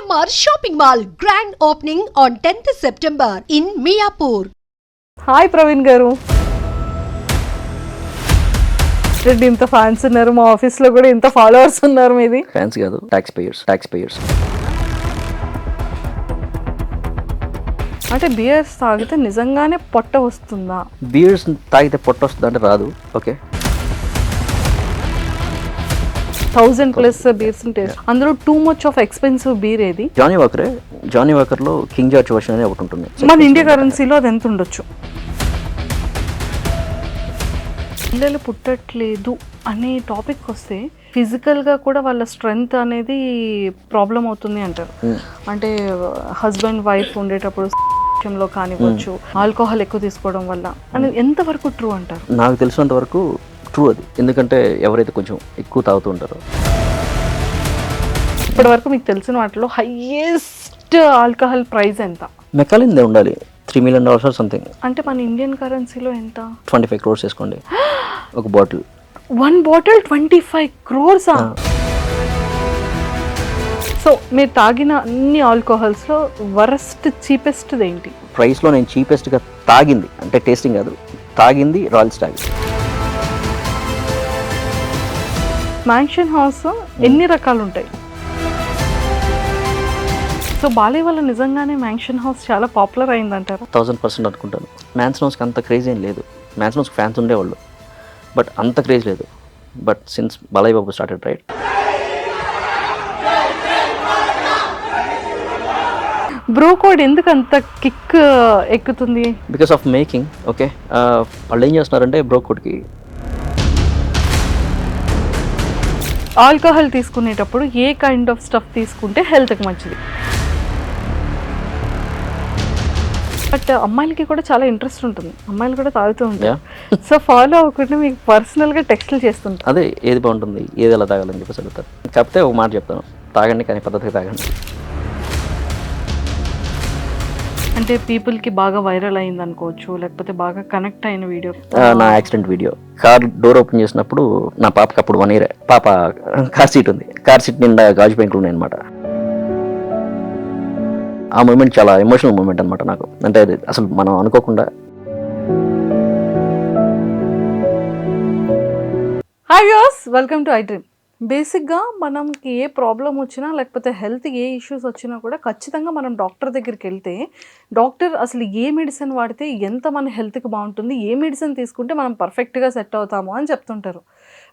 GMR Shopping Mall grand opening on 10th September in Miapur. Hi Praveen గారు. ఇంత fans ఉన్నారు, మా ఆఫీస్లో కూడా ఇంత ఫాలోవర్స్ ఉన్నారు. మీది ఫ్యాన్స్ కాదు, ట్యాక్స్ పేయర్స్. అంటే బియర్స్ తాగితే నిజంగానే పొట్ట వస్తుందా? బీర్స్ తాగితే పొట్ట వస్తుంది అంటే రాదు. ఓకే, 1000+ బీర్స్ ఉంటాయి. అందులో too much of expensive beer ఏది? జానీ వాకర్లో కింగ్ జార్జ్ వర్షన్ అనేది ఒకటి ఉంటుంది. మన ఇండియా కరెన్సీలో అది ఎంత ఉండొచ్చు? పిల్లలు పుట్టట్లేదు అనే టాపిక్ వస్తే ఫిజికల్గా కూడా వాళ్ళ స్ట్రెంగ్త్ అనేది ప్రాబ్లం అవుతుంది అంటారు. అంటే హస్బెండ్ వైఫ్ ఉండేటప్పుడు విషయంలో కానివ్వచ్చు, ఆల్కహాల్ ఎక్కువ తీసుకోవడం వల్ల అనేది ఎంతవరకు ట్రూ అంటారు? నాకు తెలిసినంత వరకు ట్రూ అది. ఎందుకంటే ఎవరైతే కొంచెం ఎక్కువ తాగుతూ ఉంటారో. ఇప్పటి వరకు మీకు తెలిసిన వాటిలో హైయెస్ట్ ఆల్కహాల్ ప్రైస్ ఎంత? మెకాలిందే ఉండాలి, $3 million ఆర్ సంథింగ్. అంటే మన ఇండియన్ కరెన్సీలో ఎంత? 25 crores వేసుకోండి ఒక బాటిల్. 1 bottle 25 crores. సో మీరు తాగిన అన్ని ఆల్కహాల్స్లో వరస్ట్ చీపెస్ట్ ఏంటి? ప్రైస్లో నేను చీపెస్ట్గా తాగింది అంటే టేస్టింగ్ కాదు, తాగింది రాయల్ స్టాగ్. మ్యాన్షన్ హౌస్ ఎన్ని రకాలు ఉంటాయి? సో బాలయ్య వల్ల నిజంగానే మ్యాన్షన్ హౌస్ చాలా పాపులర్ అయిందంటారు? 1000% అనుకుంటాను. మ్యాన్షన్ హౌస్కి అంత క్రేజ్ ఏం లేదు. మ్యాన్షన్ హౌస్కి ఫ్యాన్స్ ఉండేవాళ్ళు, బట్ అంత క్రేజ్ లేదు. But since Balayya Babu started right. Bro code ఎందుకు అంత కిక్ ఎక్కుతుంది? Because of making. ఓకే, వాళ్ళు ఏం చేస్తున్నారంటే బ్రో కోడ్కి ఆల్కహాల్ తీసుకునేటప్పుడు ఏ కైండ్ ఆఫ్ స్టఫ్ తీసుకుంటే హెల్త్కి మంచిది? బట్ అమ్మాయిలకి కూడా చాలా ఇంట్రెస్ట్ ఉంటుంది, అమ్మాయిలు కూడా తాగుతూ ఉంటారు. సో ఫాలో అవ్వకుండా మీకు పర్సనల్గా టెక్స్ట్లు చేస్తుంటారు. అదే ఏది బాగుంటుంది, ఏది ఎలా తాగాలని చెప్పేసి అడుగుతారు. కాకపోతే ఒక మాట చెప్తాను, తాగండి కానీ పద్ధతిగా తాగండి. అంటే పీపుల్కి బాగా వైరల్ అయింది అనుకోవచ్చు, లేకపోతే బాగా కనెక్ట్ అయిన వీడియో. నా accident video, car door open చేసినప్పుడు నా పాపకి అప్పుడు 1 year, పాప కార్ సీట్ ఉంది, కార్ సీట్ నిండా గాజు పెంకులు ఉన్నాయి అనమాట. ఆ మూమెంట్ చాలా ఎమోషనల్ మూమెంట్ అనమాట నాకు. అంటే అది అసలు మనం అనుకోకుండా. Hi viewers, welcome to I dream. బేసిక్గా మనకి ఏ ప్రాబ్లం వచ్చినా లేకపోతే హెల్త్ ఏ ఇష్యూస్ వచ్చినా కూడా ఖచ్చితంగా మనం డాక్టర్ దగ్గరికి వెళ్తే డాక్టర్ అసలు ఏ మెడిసిన్ వాడితే ఎంత మన హెల్త్కి బాగుంటుంది, ఏ మెడిసిన్ తీసుకుంటే మనం పర్ఫెక్ట్గా సెట్ అవుతాము అని చెప్తుంటారు.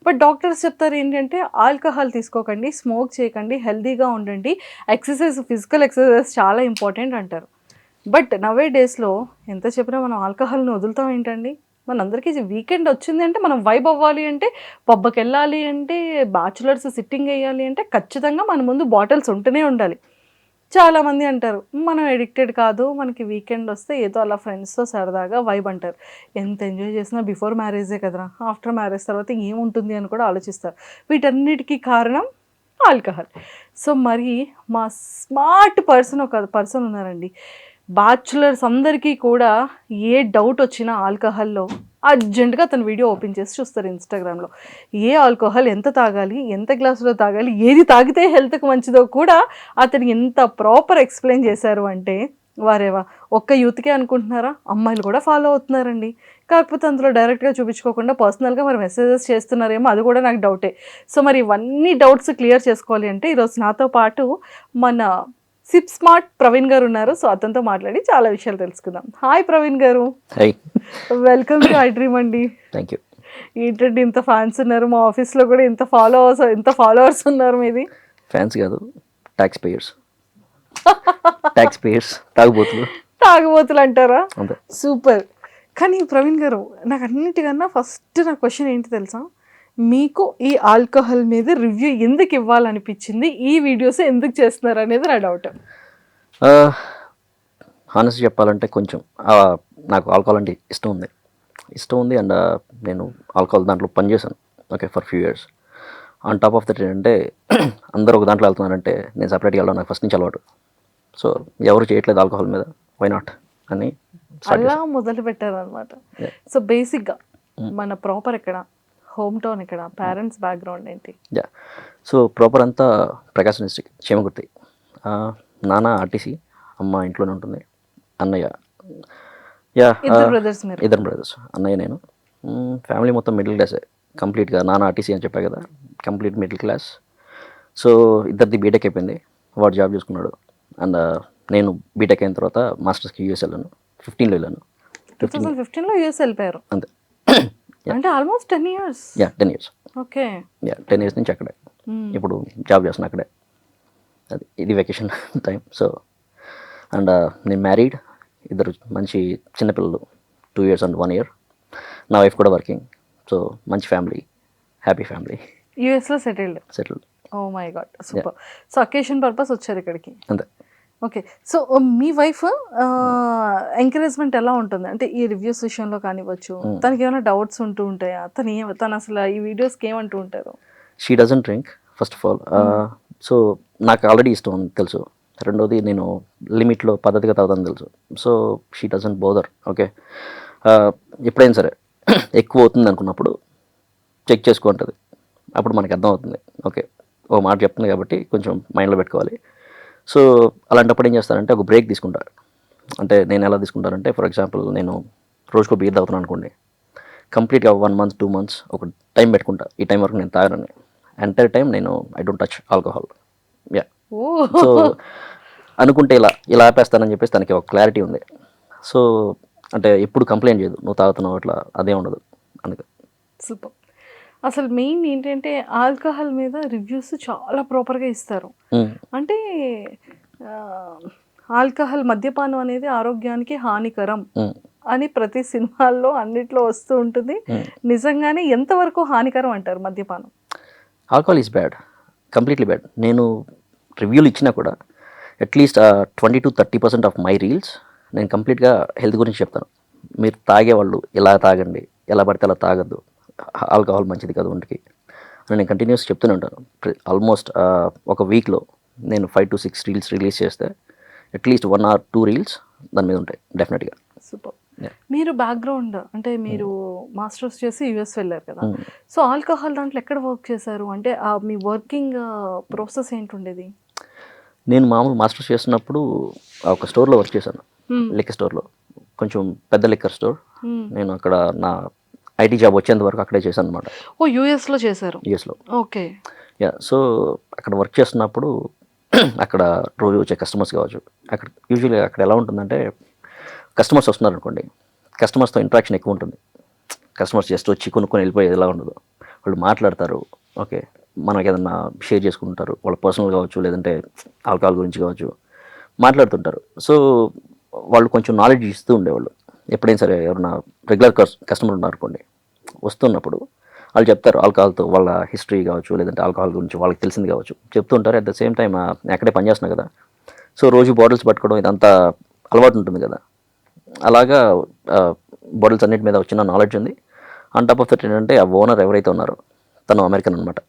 బట్ డాక్టర్స్ చెప్తారు ఏంటంటే ఆల్కహాల్ తీసుకోకండి, స్మోక్ చేయకండి, హెల్తీగా ఉండండి, ఫిజికల్ ఎక్సర్సైజ్ చాలా ఇంపార్టెంట్ అంటారు. బట్ నవే డేస్లో ఎంత చెప్పినా మనం ఆల్కహాల్ని వదులుతాం ఏంటండి? మనందరికీ వీకెండ్ వచ్చింది అంటే మనం వైబ్ అవ్వాలి అంటే, పబ్కి వెళ్ళాలి అంటే, బ్యాచులర్స్ సిట్టింగ్ వేయాలి అంటే ఖచ్చితంగా మన ముందు బాటిల్స్ ఉంటూనే ఉండాలి. చాలామంది అంటారు మనం ఎడిక్టెడ్ కాదు, మనకి వీకెండ్ వస్తే ఏదో అలా ఫ్రెండ్స్తో సరదాగా వైబ్ అంటారు. ఎంత ఎంజాయ్ చేసినా బిఫోర్ మ్యారేజే కదరా, ఆఫ్టర్ మ్యారేజ్ తర్వాత ఏముంటుంది అని కూడా ఆలోచిస్తారు. వీటన్నిటికీ కారణం ఆల్కహాల్. సో మరి మా స్మార్ట్ ఒక పర్సన్ ఉన్నారండి. బ్యాచులర్స్ అందరికీ కూడా ఏ డౌట్ వచ్చినా ఆల్కహాల్లో అర్జెంటుగా తన వీడియో ఓపెన్ చేసి చూస్తారు ఇన్స్టాగ్రామ్లో. ఏ ఆల్కహాల్ ఎంత తాగాలి, ఎంత గ్లాసులో తాగాలి, ఏది తాగితే హెల్త్కి మంచిదో కూడా అతను ఎంత ప్రాపర్ ఎక్స్ప్లెయిన్ చేశారు అంటే వారేవా. ఒక్క యూత్కే అనుకుంటున్నారా, అమ్మాయిలు కూడా ఫాలో అవుతున్నారండి. కాకపోతే అందులో డైరెక్ట్గా చూపించుకోకుండా పర్సనల్గా మరి మెసేజెస్ చేస్తున్నారేమో, అది కూడా నాకు డౌటే. సో మరి ఇవన్నీ డౌట్స్ క్లియర్ చేసుకోవాలి అంటే ఈరోజు నాతో పాటు మన సిప్ స్మార్ట్ ప్రవీణ్ గారు ఉన్నారు. సో అతనితో మాట్లాడి చాలా విషయాలు తెలుసుకుందాం. Hi Praveen garu. Hi, welcome to I dream అండి. Thank you. ఏంటండి ఇంత ఫ్యాన్స్ ఉన్నారు, మా ఆఫీస్లో కూడా ఇంత ఫాలోవర్స్ ఉన్నారు. మీది ఫ్యాన్స్ కాదు, ట్యాక్స్ పేయర్స్. తాగుబోతులు అంటారా? సూపర్. కానీ ప్రవీణ్ గారు, నాకు అన్నిటికన్నా ఫస్ట్ నా క్వశ్చన్ ఏంటి తెలుసా, మీకు ఈ ఆల్కహాల్ మీద రివ్యూ ఎందుకు ఇవ్వాలనిపించింది, ఈ వీడియోస్ ఎందుకు చేస్తున్నారు అనేది నా డౌట్. హానెస్ట్ చెప్పాలంటే కొంచెం నాకు ఆల్కహాల్ అంటే ఇష్టం ఉంది అండ్ నేను ఆల్కహాల్ దాంట్లో పనిచేశాను. Okay, for few years. On top of that ఏంటంటే అందరూ ఒక దాంట్లో వెళ్తున్నారంటే నేను సపరేట్గా వెళ్ళడం నాకు ఫస్ట్ నుంచి అలవాటు. సో ఎవరు చేయట్లేదు ఆల్కహాల్ మీద, వై నాట్ అని అలా మొదలు పెట్టారనమాట. సో బేసిక్గా మన ప్రాపర్ ఎక్కడ, హోమ్ టౌన్ ఇక్కడ, పేరెంట్స్ బ్యాక్గ్రౌండ్ ఏంటి? సో ప్రాపర్ అంతా ప్రకాశం డిస్ట్రిక్ట్, చీమకుర్తి. నాన్న ఆర్టీసీ, అమ్మ ఇంట్లోనే ఉంటుంది. అన్నయ్య యా ఇద్దరు బ్రదర్స్ మీరు. ఇద్దరు బ్రదర్స్, అన్నయ్య నేను. ఫ్యామిలీ మొత్తం మిడిల్ క్లాసే కంప్లీట్గా. నాన్న ఆర్టీసీ అని చెప్పా కదా, కంప్లీట్ మిడిల్ క్లాస్. సో ఇద్దరిది బీటెక్ అయిపోయింది, వాడు జాబ్ చేసుకున్నాడు. అండ్ నేను బీటెక్ అయిన తర్వాత మాస్టర్స్కి యూఎస్ వెళ్ళాను. 15లో వెళ్ళాను. 2015లో యూఎస్ వెళ్ళిపోయారు. అంతే. అంటే almost 10 years. 10 years. Okay. 10 years నుంచి అక్కడే. ఇప్పుడు జాబ్ చేస్తున్నా అక్కడే. ఇది వెకేషన్ టైం. సో అండ్ నేను మ్యారీడ్, ఇద్దరు మంచి చిన్నపిల్లలు, 2 years and 1 year. నా వైఫ్ కూడా వర్కింగ్. సో మంచి ఫ్యామిలీ, హ్యాపీ ఫ్యామిలీ, యూఎస్లో settled. Settled. Oh my god, super. So occasion purpose వచ్చారు ఇక్కడికి. అంతే. ఓకే. సో మీ వైఫ్ ఎంకరేజ్మెంట్ ఎలా ఉంటుంది? అంటే ఈ రివ్యూస్ విషయంలో కానివ్వచ్చు, తనకి ఏమైనా డౌట్స్ ఉంటూ ఉంటాయా? తను అసలు ఈ వీడియోస్కి ఏమంటూ ఉంటారు? She doesn't drink first of all. So నాకు ఆల్రెడీ ఇష్టం అని తెలుసు. రెండోది నేను లిమిట్లో పద్ధతిగా తాగుతాను తెలుసు. So she doesn't bother. Okay. ఎప్పుడైనా సరే ఎక్కువ అవుతుంది అనుకున్నప్పుడు చెక్ చేసుకుంటుంది. అప్పుడు మనకి అర్థం అవుతుంది, ఓకే ఓ మాట చెప్తుంది కాబట్టి కొంచెం మైండ్లో పెట్టుకోవాలి. సో అలాంటప్పుడు ఏం చేస్తానంటే ఒక బ్రేక్ తీసుకుంటాను. అంటే నేను ఎలా తీసుకుంటానంటే, ఫర్ ఎగ్జాంపుల్ నేను రోజుకో బీర్ తాగుతున్నాను అనుకోండి, కంప్లీట్గా 1 month 2 months ఒక టైం పెట్టుకుంటా, ఈ టైం వరకు నేను తాగనని. ఎంటైర్ టైం నేను I don't touch alcohol. Yeah. So అనుకుంటే ఇలా ఆపేస్తానని చెప్పేసి తనకి ఒక క్లారిటీ ఉంది. సో అంటే ఎప్పుడు కంప్లైంట్ చేయదు, నువ్వు తాగుతున్నావు అట్లా, అదే ఉండదు. అందుకే సూపర్. అసలు మెయిన్ ఏంటంటే ఆల్కహాల్ మీద రివ్యూస్ చాలా ప్రాపర్గా ఇస్తారు. అంటే ఆల్కహాల్, మద్యపానం అనేది ఆరోగ్యానికి హానికరం అని ప్రతి సినిమాల్లో అన్నిట్లో వస్తూ ఉంటుంది. నిజంగానే ఎంతవరకు హానికరం అంటారు మద్యపానం? Alcohol is bad, completely bad. నేను రివ్యూలు ఇచ్చినా కూడా at least 20 to 30% of my reels నేను కంప్లీట్గా హెల్త్ గురించి చెప్తాను. మీరు తాగేవాళ్ళు ఇలా తాగండి, ఎలా పడితే అలా తాగద్దు, ఆల్కహాల్ మంచిది కాదు ఒంటికి అని నేను కంటిన్యూస్ చెప్తూనే ఉంటాను. ఆల్మోస్ట్ ఒక వీక్లో నేను 5 to 6 రీల్స్ రిలీజ్ చేస్తే అట్లీస్ట్ 1 or 2 రీల్స్ దాని మీద ఉంటాయి డెఫినెట్గా. సూపర్. మీరు బ్యాక్గ్రౌండ్ అంటే మీరు మాస్టర్స్ చేసి యూఎస్ వెళ్ళారు కదా, సో ఆల్కహాల్ దాంట్లో ఎక్కడ వర్క్ చేశారు? అంటే మీ వర్కింగ్ ప్రాసెస్ ఏంటుండేది? నేను మామూలు మాస్టర్స్ చేస్తున్నప్పుడు ఒక స్టోర్లో వర్క్ చేశాను, లిక్కర్ స్టోర్లో, కొంచెం పెద్ద లిక్కర్ స్టోర్. నేను అక్కడ నా ఐటీ జాబ్ వచ్చేంత వరకు అక్కడే చేశాను అనమాట. ఓ యూఎస్లో చేశారు? యూఎస్లో. ఓకే. యా. సో అక్కడ వర్క్ చేస్తున్నప్పుడు అక్కడ రోజు వచ్చే కస్టమర్స్ కావచ్చు, అక్కడ యూజువల్గా అక్కడ ఎలా ఉంటుందంటే, కస్టమర్స్ వస్తున్నారు అనుకోండి, కస్టమర్స్తో ఇంట్రాక్షన్ ఎక్కువ ఉంటుంది. కస్టమర్స్ జస్ట్ వచ్చి కొనుక్కొని వెళ్ళిపోయేది ఎలా ఉండదు. వాళ్ళు మాట్లాడతారు, ఓకే, మనకి ఏదన్నా షేర్ చేసుకుంటారు, వాళ్ళ పర్సనల్ కావచ్చు, లేదంటే ఆల్కహాల్ గురించి కావచ్చు, మాట్లాడుతుంటారు. సో వాళ్ళు కొంచెం నాలెడ్జ్ ఇస్తూ ఉండేవాళ్ళు. ఎప్పుడైనా సరే ఎవరైనా రెగ్యులర్ కస్టమర్ ఉన్నారనుకోండి, వస్తున్నప్పుడు వాళ్ళు చెప్తారు ఆల్కహాల్తో వాళ్ళ హిస్టరీ కావచ్చు, లేదంటే ఆల్కహాల్ గురించి వాళ్ళకి తెలిసింది కావచ్చు చెప్తుంటారు. అట్ ద సేమ్ టైం అక్కడే పనిచేస్తున్నా కదా, సో రోజు బాటిల్స్ పట్టుకోవడం ఇదంతా అలవాటు ఉంటుంది కదా. అలాగా బాటిల్స్ అన్నిటి మీద వచ్చిన నాలెడ్జ్ ఉంది. ఆన్ టాప్ ఆఫ్ దట్ ఏంటంటే ఆ ఓనర్ ఎవరైతే ఉన్నారో తను అమెరికన్ అనమాట.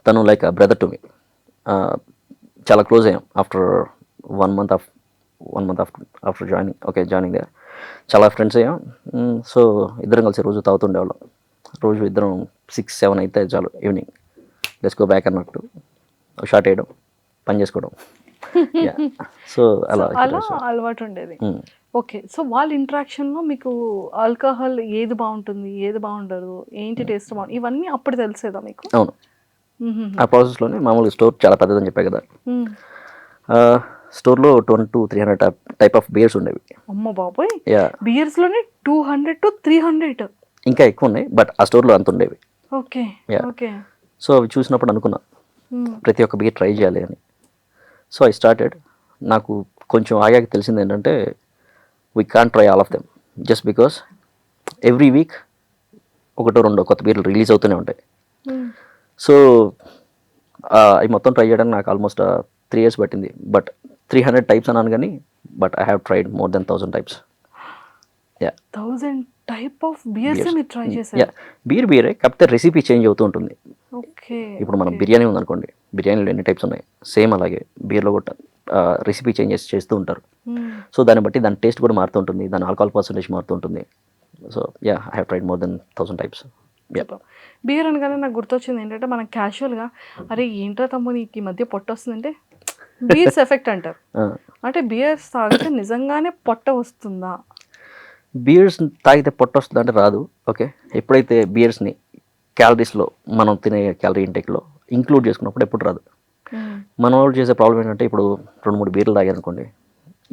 తను లైక్ బ్రదర్ టు మీ. చాలా క్లోజ్ అయ్యాం after 1 month after joining they. చాలా ఫ్రెండ్స్ అయ్యాం. సో ఇద్దరం కలిసి రోజు తాగుతుండేవాళ్ళం. రోజు ఇద్దరం 6-7 అయితే చాలు, ఈవినింగ్ లెట్స్ గో బ్యాక్ అన్నట్టు షార్ట్ వేయడం, పని చేసుకోవడం. సో అలా అలవాటు ఉండేది. ఓకే. సో వాళ్ళ ఇంట్రాక్షన్లో మీకు ఆల్కహాల్ ఏది బాగుంటుంది, ఏది బాగుండదు, ఏంటి టేస్ట్ బాగుంటుంది, ఇవన్నీ అప్పుడు తెలిసేదా మీకు? అవును. ఆ ప్రాసెస్లోనే మామూలుగా స్టోర్ చాలా పెద్దదని చెప్పా కదా, స్టోర్లో 200 to 300 టైప్ ఆఫ్ బియర్స్ ఉండేవి. అమ్మ బాబోయ్, బియర్స్లోనే 200 to 300 ఇంకా ఎక్కువ ఉన్నాయి, బట్ ఆ స్టోర్లో అంత ఉండేవి. ఓకే. ఓకే. సో అవి చూసినప్పుడు అనుకున్నా ప్రతి ఒక్క బియర్ ట్రై చేయాలి అని. So I started. నాకు కొంచెం ఆగాక తెలిసింది ఏంటంటే, we can't try all of them just because every week 1-2 కొత్త బియర్లు రిలీజ్ అవుతూనే ఉంటాయి. సో అవి మొత్తం ట్రై చేయడానికి నాకు ఆల్మోస్ట్ 3 years పట్టింది. బట్ 300 types అన్నాను కానీ, but I have tried more than 1000 types. 1000 type of beers మీరు ట్రై చేశారు? బీరే, కాకపోతే రెసిపీ చేంజ్ అవుతూ ఉంటుంది. ఓకే. ఇప్పుడు మనం బిర్యానీ ఉందనుకోండి, బిర్యానీలో ఎన్ని టైప్స్ ఉన్నాయి, సేమ్ అలాగే బీర్లో కూడా రెసిపీ చేంజెస్ చేస్తూ ఉంటారు. సో దాన్ని బట్టి దాని టేస్ట్ కూడా మారుతూ ఉంటుంది, దాని ఆల్కహాల్ పర్సంటేజ్ మారుతూ ఉంటుంది. So I have tried more than 1000 types. Beer అనగానే నాకు గుర్తొచ్చింది ఏంటంటే, మనం క్యాజువల్గా అరే ఏంట్రా తమ్ముడు నీకు ఈ మధ్య పొట్ట వస్తుందంటే బీర్స్ ఎఫెక్ట్ అంటారు. అంటే బియర్స్ తాగితే నిజంగానే పొట్ట వస్తుందా? బియర్స్ తాగితే పొట్ట వస్తుంది అంటే రాదు. ఓకే, ఎప్పుడైతే బియర్స్ని క్యాలరీస్లో మనం తినే క్యాలరీ ఇంటేక్లో ఇంక్లూడ్ చేసుకున్నప్పుడు ఎప్పుడు రాదు. మన వాళ్ళు చేసే ప్రాబ్లం ఏంటంటే ఇప్పుడు 2-3 బీర్లు తాగారనుకోండి,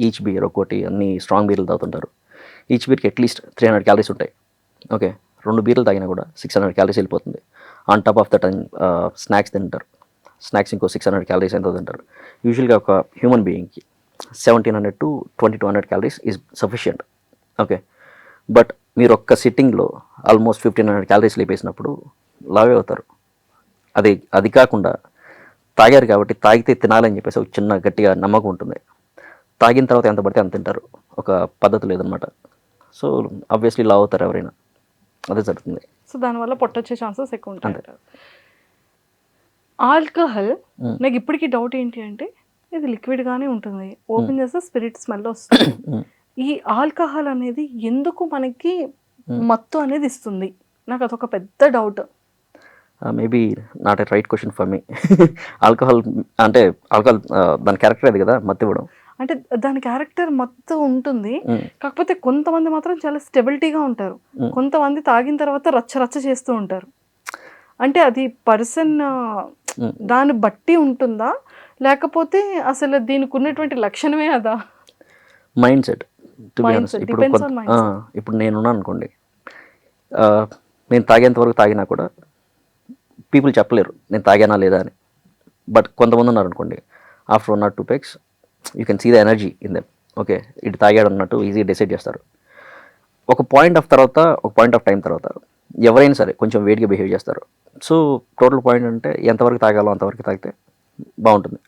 ఈచ్ బీర్ ఒక్కోటి అన్ని స్ట్రాంగ్ బీర్లు తాగుతుంటారు. ఈచ్ బీర్కి అట్లీస్ట్ 300 క్యాలరీస్ ఉంటాయి. ఓకే, 2 బీర్లు తాగినా కూడా 600 క్యాలరీస్ వెళ్ళిపోతుంది. On top of that snacks తింటారు. స్నాక్స్ ఇంకో 600 క్యాలరీస్ ఎంతో తింటారు. యూజువల్గా ఒక హ్యూమన్ బీయింగ్కి 1700 to 2200 calories is sufficient. Okay, but మీరు ఒక్క సిట్టింగ్లో ఆల్మోస్ట్ 1500 క్యాలరీస్ లేపేసినప్పుడు లావే అవుతారు. అది కాకుండా తాగారు కాబట్టి తాగితే తినాలని చెప్పేసి ఒక చిన్న గట్టిగా నమ్మకం ఉంటుంది. తాగిన తర్వాత ఎంత పడితే అంత తింటారు. ఒక పద్ధతి లేదనమాట. సో ఆబ్వియస్లీ లావ్ అవుతారు ఎవరైనా, అదే జరుగుతుంది. సో దానివల్ల పొట్ట వచ్చే ఛాన్సెస్ ఎక్కువ ఉంటాయి. ఆల్కహాల్ నాకు ఇప్పటికీ డౌట్ ఏంటి అంటే ఇది లిక్విడ్గానే ఉంటుంది, ఓపెన్ చేస్తే స్పిరిట్ స్మెల్ వస్తుంది. ఈ ఆల్కహాల్ అనేది ఎందుకు మనకి మత్తు అనేది ఇస్తుంది? నాకు అదొక పెద్ద doubt. Maybe not a right question for me. Alcohol అంటే ఆల్కహాల్ దాని క్యారెక్టర్ అది కదా, మత్తు ఇవ్వడం. అంటే దాని క్యారెక్టర్ మత్తు ఉంటుంది, కాకపోతే కొంతమంది మాత్రం చాలా స్టెబిలిటీగా ఉంటారు, కొంతమంది తాగిన తర్వాత రచ్చ రచ్చ చేస్తూ ఉంటారు. అంటే అది పర్సన్ దాన్ని బట్టి ఉంటుందా, లేకపోతే అసలు దీనికి ఉన్నటువంటి లక్షణమే అదా? Mind set. ఇప్పుడు నేనున్నాను అనుకోండి, నేను తాగేంత వరకు తాగినా కూడా పీపుల్ చెప్పలేరు నేను తాగానా లేదా అని. బట్ కొంతమంది ఉన్నారు అనుకోండి, after 1 or 2 pegs you can see the energy in them. Okay, ఇటు తాగాడు అన్నట్టు ఈజీగా డిసైడ్ చేస్తారు. ఒక పాయింట్ ఆఫ్ టైం తర్వాత ఎవరైనా సరే కొంచెం వేడిగా బిహేవ్ చేస్తారు. సో టోటల్ పాయింట్ అంటే ఎంతవరకు తాగాలో అంతవరకు తాగితే బాగుంటుంది,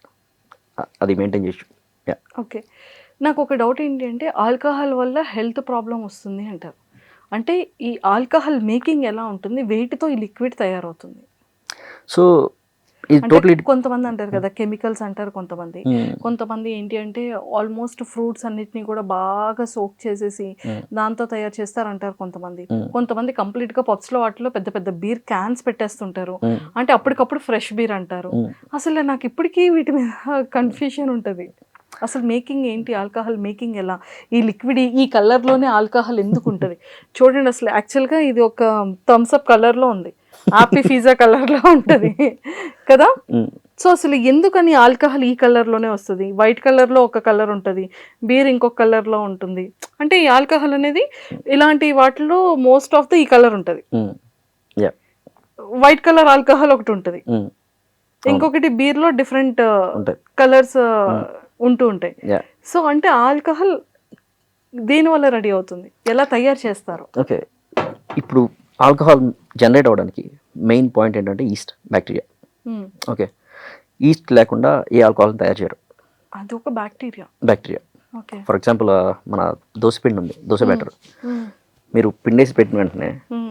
అది మెయింటైన్ చేసి. ఓకే, నాకు ఒక డౌట్ ఏంటి అంటే ఆల్కహాల్ వల్ల హెల్త్ ప్రాబ్లం వస్తుంది అంటారు. అంటే ఈ ఆల్కహాల్ మేకింగ్ ఎలా ఉంటుంది, వేటితో ఈ లిక్విడ్ తయారవుతుంది? సో టోటలీ కొంతమంది అంటారు కదా కెమికల్స్ అంటారు, కొంతమంది ఏంటి అంటే ఆల్మోస్ట్ ఫ్రూట్స్ అన్నిటిని కూడా బాగా సోక్ చేసేసి దాంతో తయారు చేస్తారంటారు. కొంతమంది కంప్లీట్ గా పబ్స్ లో వాటిలో పెద్ద పెద్ద బీర్ క్యాన్స్ పెట్టేస్తుంటారు, అంటే అప్పటికప్పుడు ఫ్రెష్ బీర్ అంటారు. అసలు నాకు ఇప్పటికీ వీటి మీద కన్ఫ్యూజన్ ఉంటుంది. అసలు మేకింగ్ ఏంటి, ఆల్కహాల్ మేకింగ్ ఎలా, ఈ లిక్విడ్ ఈ కలర్లోనే ఆల్కహాల్ ఎందుకు ఉంటుంది? చూడండి, అసలు యాక్చువల్గా ఇది ఒక థమ్స్అప్ కలర్లో ఉంది, హ్యాపీ పిజ్జా కలర్లో ఉంటుంది కదా. సో అసలు ఎందుకని ఆల్కహాల్ ఈ కలర్లోనే వస్తుంది? వైట్ కలర్లో ఒక కలర్ ఉంటుంది, బీర్ ఇంకొక కలర్లో ఉంటుంది. అంటే ఈ ఆల్కహాల్ అనేది ఇలాంటి వాటిలో మోస్ట్ ఆఫ్ ద ఈ కలర్ ఉంటుంది, వైట్ కలర్ ఆల్కహాల్ ఒకటి ఉంటుంది, ఇంకొకటి బీర్లో డిఫరెంట్ కలర్స్ ఉంటూ ఉంటాయి. సో అంటే ఆల్కహాల్ దేని వల్ల రెడీ అవుతుంది, ఎలా తయారు చేస్తారు? ఓకే, ఇప్పుడు ఆల్కహాల్ జనరేట్ అవ్వడానికి మెయిన్ పాయింట్ ఏంటంటే ఈస్ట్ బ్యాక్టీరియా. ఓకే, ఈస్ట్ లేకుండా ఏ ఆల్కహాల్ తయారు చేయరు. అది ఒక బ్యాక్టీరియా. ఫర్ ఎగ్జాంపుల్ మన దోశ పిండి ఉంది, దోశ బ్యాటర్. మీరు పిండేసి పెట్టిన వెంటనే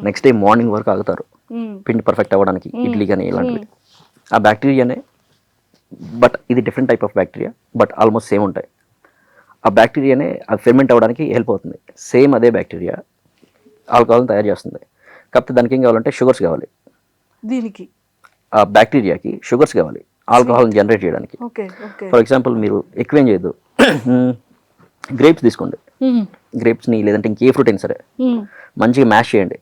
నెక్స్ట్ డే మార్నింగ్ వరకు ఆగుతారు పిండి పర్ఫెక్ట్ అవ్వడానికి, ఇడ్లీ కానీ ఇలాంటివి. ఆ బ్యాక్టీరియానే, బట్ ఇది different type of bacteria, but almost same ఉంటాయి. ఆ బ్యాక్టీరియానే అది ఫెర్మెంట్ అవ్వడానికి హెల్ప్ అవుతుంది. సేమ్ అదే బ్యాక్టీరియా ఆల్కహాల్ని తయారు చేస్తుంది. కాకపోతే దానికి ఏం కావాలంటే షుగర్స్ కావాలి. దీనికి ఆ బ్యాక్టీరియాకి షుగర్స్ కావాలి ఆల్కహాల్ని జనరేట్ చేయడానికి. ఫర్ ఎగ్జాంపుల్ మీరు ఎక్కువేం చేయొద్దు, గ్రేప్స్ తీసుకోండి, గ్రేప్స్ని లేదంటే ఇంకే ఫ్రూట్ అయినా సరే మంచిగా మ్యాష్ చేయండి.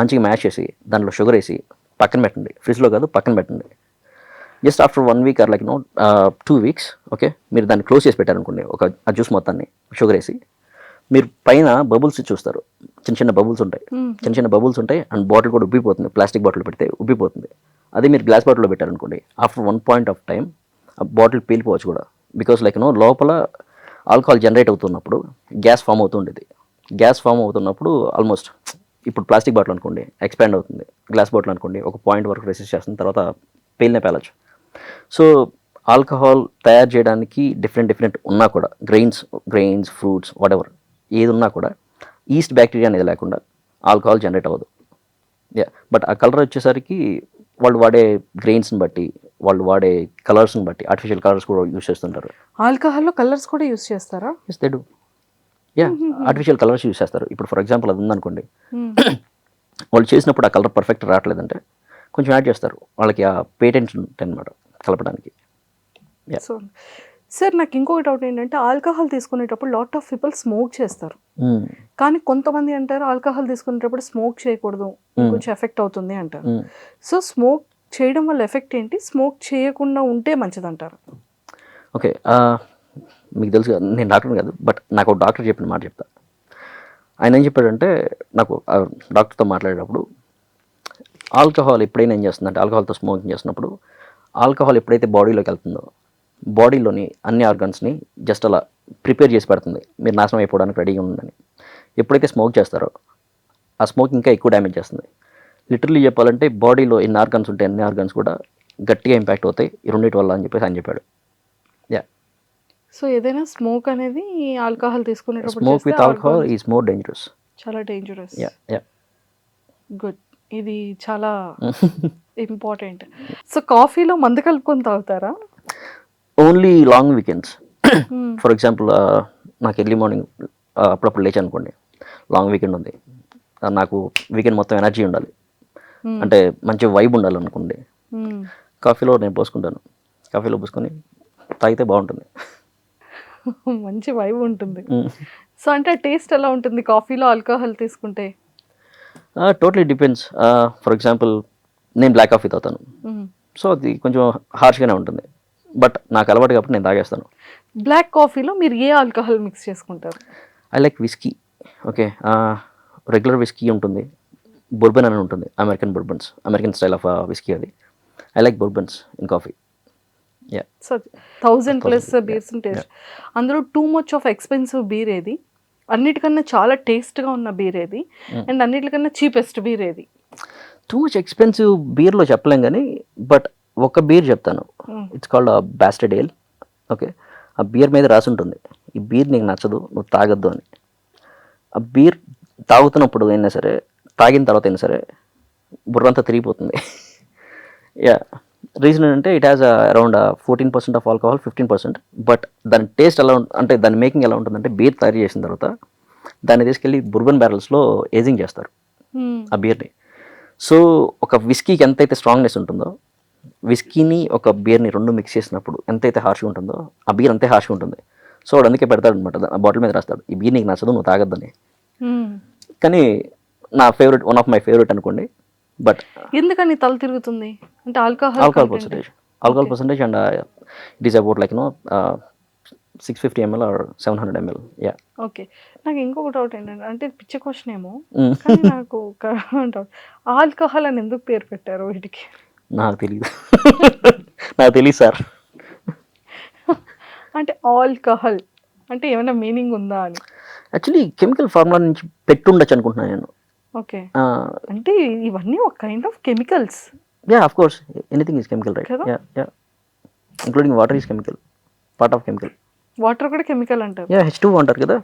మంచిగా మ్యాష్ చేసి దాంట్లో షుగర్ వేసి పక్కన పెట్టండి, ఫ్రిడ్జ్లో కాదు పక్కన పెట్టండి. Just after 1 week or 2 weeks, okay, మీరు దాన్ని క్లోజ్ చేసి పెట్టారనుకోండి, ఆ జ్యూస్ మొత్తాన్ని షుగర్ వేసి, మీరు పైన బబుల్స్ చూస్తారు, చిన్న చిన్న బబుల్స్ ఉంటాయి అండ్ బాటిల్ కూడా ఉబ్బిపోతుంది. ప్లాస్టిక్ బాటిల్ పెడితే ఉబ్బిపోతుంది. అదే మీరు గ్లాస్ బాటిల్లో పెట్టారనుకోండి, ఆఫ్టర్ 1 point of time ఆ బాటిల్ పేలిపోవచ్చు కూడా. బికాస్ లోపల ఆల్కహాల్ జనరేట్ అవుతున్నప్పుడు గ్యాస్ ఫామ్ అవుతుండేది. గ్యాస్ ఫామ్ అవుతున్నప్పుడు ఆల్మోస్ట్ ఇప్పుడు ప్లాస్టిక్ బాటిల్ అనుకోండి ఎక్స్పాండ్ అవుతుంది, గ్లాస్ బాటిల్ అనుకోండి ఒక పాయింట్ వరకు రెసిస్ట్ చేస్తుంది, తర్వాత పేలచ్చు. సో ఆల్కహాల్ తయారు చేయడానికి డిఫరెంట్ ఉన్నా కూడా గ్రెయిన్స్ ఫ్రూట్స్ వాటెవర్ ఏది ఉన్నా కూడా ఈస్ట్ బ్యాక్టీరియా అనేది లేకుండా ఆల్కహాల్ జనరేట్ అవ్వదు. బట్ ఆ కలర్ వచ్చేసరికి వాళ్ళు వాడే గ్రెయిన్స్ని బట్టి, వాళ్ళు వాడే కలర్స్ని బట్టి ఆర్టిఫిషియల్ కలర్స్ కూడా యూస్ చేస్తుంటారు. ఆల్కహాల్లో కలర్స్ కూడా యూస్ చేస్తారా? Yes they do. Artificial colours use చేస్తారు. ఇప్పుడు ఫర్ ఎగ్జాంపుల్ అది ఉందనుకోండి, వాళ్ళు చేసినప్పుడు ఆ కలర్ పర్ఫెక్ట్ రావట్లేదంటే కొంచెం యాడ్ చేస్తారు, వాళ్ళకి ఆ పేటెంట్స్ ఉంటాయి అన్నమాట కలపడానికి. సో సార్ నాకు ఇంకొక డౌట్ ఏంటంటే ఆల్కహాల్ తీసుకునేటప్పుడు లాట్ ఆఫ్ పీపుల్ స్మోక్ చేస్తారు, కానీ కొంతమంది అంటారు ఆల్కహాల్ తీసుకునేటప్పుడు స్మోక్ చేయకూడదు, కొంచెం ఎఫెక్ట్ అవుతుంది అంటారు. సో స్మోక్ చేయడం వల్ల ఎఫెక్ట్ ఏంటి, స్మోక్ చేయకుండా ఉంటే మంచిది అంటారు? ఓకే, మీకు తెలుసు కదా, నేను డాక్టర్ కాదు, బట్ నాకు ఒక డాక్టర్ చెప్పిన మాట చెప్తా. ఆయన ఏం చెప్పాడంటే, నాకు డాక్టర్తో మాట్లాడేటప్పుడు ఆల్కహాల్ ఎప్పుడైనా ఏం చేస్తుందంటే, ఆల్కహాల్తో స్మోకింగ్ చేస్తున్నప్పుడు ఆల్కహాల్ ఎప్పుడైతే బాడీలోకి వెళ్తుందో బాడీలోని అన్ని ఆర్గన్స్ని జస్ట్ అలా ప్రిపేర్ చేసి పెడుతుంది, మీరు నాశనం అయిపోవడానికి రెడీగా ఉండండి. ఎప్పుడైతే స్మోక్ చేస్తారో ఆ స్మోక్ ఇంకా ఎక్కువ డ్యామేజ్ చేస్తుంది. లిటరలీ చెప్పాలంటే బాడీలో ఎన్ని ఆర్గన్స్ ఉంటాయి అన్ని ఆర్గన్స్ కూడా గట్టిగా ఇంపాక్ట్ అవుతాయి ఈ రెండింటి వల్ల అని చెప్పేసి ఆయన చెప్పాడు. యా, సో ఏదైనా స్మోక్ అనేది ఆల్కహాల్ తీసుకునేటప్పుడు స్మోక్ చేస్తే with alcohol is more dangerous. చాలా డేంజరస్. యా యా గుడ్, ఇది చాలా ఇంపార్టెంట్. సో కాఫీలో మందు కలుపుకొని తాగుతారా? Only long weekends. For example నాకు ఎర్లీ మార్నింగ్ అప్పుడప్పుడు లేచి అనుకోండి, లాంగ్ వీకెండ్ ఉంది, నాకు వీకెండ్ మొత్తం ఎనర్జీ ఉండాలి అంటే మంచి వైబ్ ఉండాలి అనుకోండి, కాఫీలో నేను పోసుకుంటాను. కాఫీలో పోసుకొని తాగితే బాగుంటుంది. మంచి వైబ్ ఉంటుంది. సో అంటే టేస్ట్ ఎలా ఉంటుంది కాఫీలో ఆల్కహాల్ తీసుకుంటే? Totally depends. ఫర్ ఎగ్జాంపుల్ నేను బ్లాక్ కాఫీ తాగుతాను, సో అది కొంచెం హార్ష్గానే ఉంటుంది, బట్ నాకు అలవాటు కాబట్టి నేను తాగేస్తాను. బ్లాక్ కాఫీలో మీరు ఏ ఆల్కహాల్ మిక్స్ చేసుకుంటారు? I like whisky. Okay, regular whisky ఉంటుంది, బourbon అని ఉంటుంది, అమెరికన్ బourbons, అమెరికన్ స్టైల్ ఆఫ్ విస్కీ అది. I like bourbons in coffee. Yeah, so 1000+ beers taste, అందులో too much of expensive beer ఏది, అన్నిటికన్నా చాలా టేస్ట్గా ఉన్న బీర్ ఏది, అండ్ అన్నిటికన్నా చీపెస్ట్ బీర్ ఏది? టూ మచ్ ఎక్స్పెన్సివ్ బీర్లో చెప్పలేం కానీ, బట్ ఒక బీర్ చెప్తాను, it's called bastard ale. Okay, ఆ బీర్ మీద రాసి ఉంటుంది, ఈ బీర్ నీకు నచ్చదు నువ్వు తాగొద్దు అని. ఆ బీర్ తాగుతున్నప్పుడు అయినా సరే, తాగిన తర్వాత అయినా సరే బుర్రంతా తిరిగిపోతుంది. యా, రీజన్ ఏంటంటే it has around 14% of alcohol, 15%, but దాని టేస్ట్ ఎలా అంటే దాని మేకింగ్ ఎలా ఉంటుందంటే, బీర్ తయారు చేసిన తర్వాత దాన్ని తీసుకెళ్ళి బుర్బన్ బ్యారల్స్లో ఏజింగ్ చేస్తారు ఆ బీర్ని. సో ఒక విస్కీకి ఎంతైతే స్ట్రాంగ్నెస్ ఉంటుందో, విస్కీని ఒక బీర్ని రెండు మిక్స్ చేసినప్పుడు ఎంతైతే హార్ష్గా ఉంటుందో ఆ బీర్ అంతే హార్ష్గా ఉంటుంది. సో వాడు అందుకే పెడతాడు అనమాట, ఆ బాటిల్ మీద రాస్తాడు ఈ బీర్ నీకు నచ్చదు నువ్వు తాగొద్దని. కానీ నా favourite, one of my favourite అనుకోండి. బట్ ఎందుకని తల తిరుగుతుంది అంటే alcohol percentage and it is about like 650 ml or 700 ml. Yeah, okay. నాకు ఇంకొక డౌట్ ఏంటంటే, అంటే పిచ్చ క్వశ్చన్ ఏమో కానీ నాకు ఒక డౌట్, ఆల్కహాల్ అని ఎందుకు పేరు పెట్టారు వీటికి? నాకు తెలియదు. నాకు తెలియదు సార్. అంటే ఆల్కహాల్ అంటే ఏమైనా మీనింగ్ ఉందా అని? యాక్చువల్లీ కెమికల్ ఫార్ములా నుంచి పెట్టుండొచ్చు అనుకుంటున్నాను నేను. ఓకే, అంటే ఇవన్నీ ఒక kind of chemicals. Yeah, of course anything is chemical, right? Yeah yeah, including water is chemical, part of chemical. Water కూడా కెమికల్ అంటారు. యా, H2O అంటారు కదా.